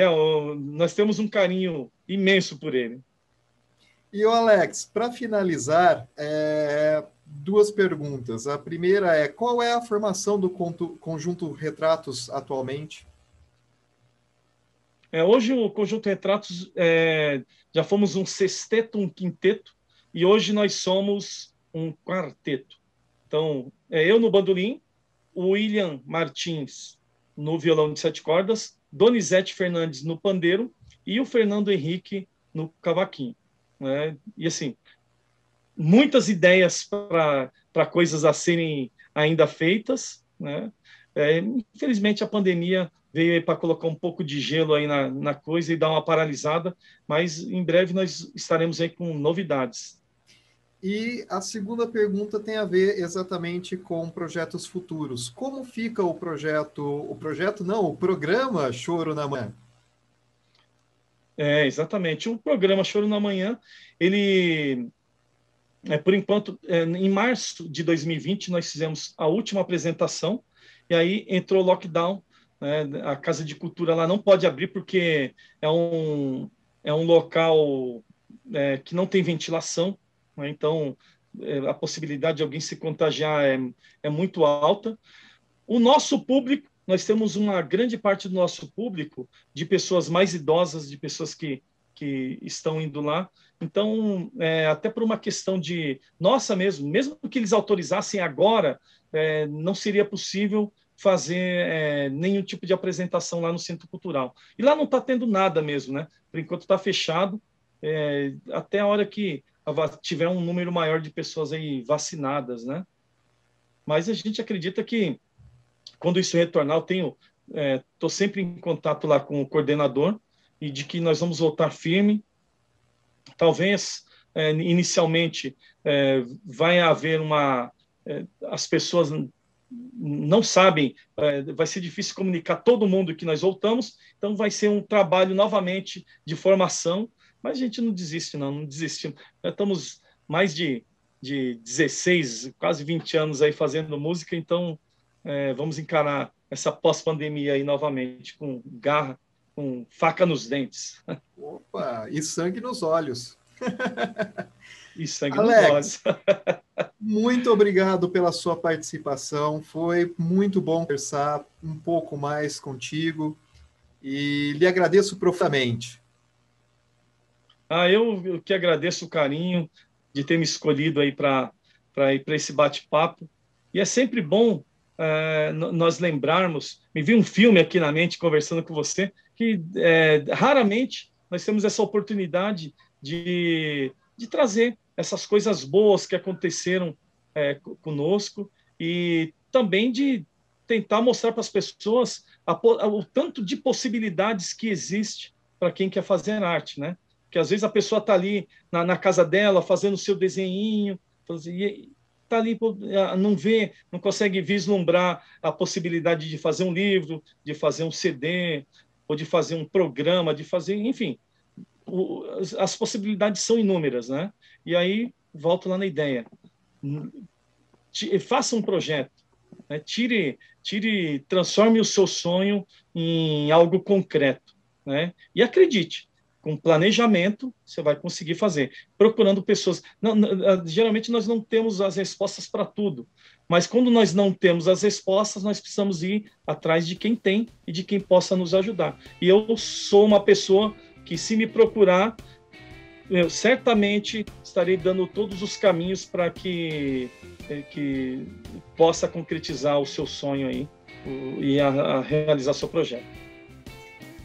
Nós temos um carinho imenso por ele. o Alex, para finalizar, duas perguntas. A primeira é, qual é a formação do Conjunto Retratos atualmente? Hoje o Conjunto Retratos, já fomos um sexteto, um quinteto, e hoje nós somos um quarteto. Então, eu no bandolim, o William Martins no violão de 7 cordas, Donizete Fernandes no pandeiro e o Fernando Henrique no cavaquinho, né? E assim, muitas ideias para coisas a serem ainda feitas, né? Infelizmente a pandemia veio para colocar um pouco de gelo aí na coisa e dar uma paralisada, mas em breve nós estaremos aí com novidades. E a segunda pergunta tem a ver exatamente com projetos futuros. Como fica o programa Choro na Manhã? Exatamente. O programa Choro na Manhã, ele, por enquanto, em março de 2020, nós fizemos a última apresentação, e aí entrou o lockdown, né? A Casa de Cultura lá não pode abrir porque é um local que não tem ventilação, né? Então, a possibilidade de alguém se contagiar é muito alta. O nosso público, nós temos uma grande parte do nosso público de pessoas mais idosas, de pessoas que estão indo lá. Então, até por uma questão de nossa mesmo que eles autorizassem agora, não seria possível fazer nenhum tipo de apresentação lá no Centro Cultural. E lá não está tendo nada mesmo, né? Por enquanto está fechado, até a hora que tiver um número maior de pessoas aí vacinadas, né? Mas a gente acredita que quando isso retornar, estou sempre em contato lá com o coordenador e de que nós vamos voltar firme. Talvez, inicialmente, vai haver as pessoas não sabem, vai ser difícil comunicar todo mundo que nós voltamos, então vai ser um trabalho novamente de formação, mas a gente não desiste, não desistimos. Estamos mais de 16, quase 20 anos aí fazendo música, então vamos encarar essa pós-pandemia aí novamente, com garra, com faca nos dentes. Opa, e sangue nos olhos. E sangue nos Alex, olhos. Muito obrigado pela sua participação. Foi muito bom conversar um pouco mais contigo e lhe agradeço profundamente. Eu que agradeço o carinho de ter me escolhido aí para ir para esse bate-papo. E é sempre bom nós lembrarmos. Me vi um filme aqui na mente conversando com você que raramente nós temos essa oportunidade de trazer essas coisas boas que aconteceram conosco e também de tentar mostrar para as pessoas o tanto de possibilidades que existe para quem quer fazer arte, né? Que às vezes a pessoa está ali na casa dela fazendo o seu desenhinho, está ali, não vê, não consegue vislumbrar a possibilidade de fazer um livro, de fazer um CD, ou de fazer um programa, de fazer, enfim, as possibilidades são inúmeras, né? E aí volto lá na ideia, faça um projeto, né? Transforme o seu sonho em algo concreto, né? E acredite, com planejamento, você vai conseguir fazer. Procurando pessoas. Geralmente, nós não temos as respostas para tudo. Mas, quando nós não temos as respostas, nós precisamos ir atrás de quem tem e de quem possa nos ajudar. E eu sou uma pessoa que, se me procurar, eu certamente estarei dando todos os caminhos para que possa concretizar o seu sonho aí e a realizar seu projeto.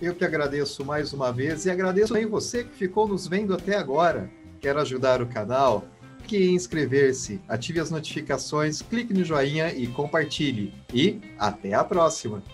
Eu que agradeço mais uma vez e agradeço também você que ficou nos vendo até agora. Quer ajudar o canal? Clique em inscrever-se, ative as notificações, clique no joinha e compartilhe. E até a próxima!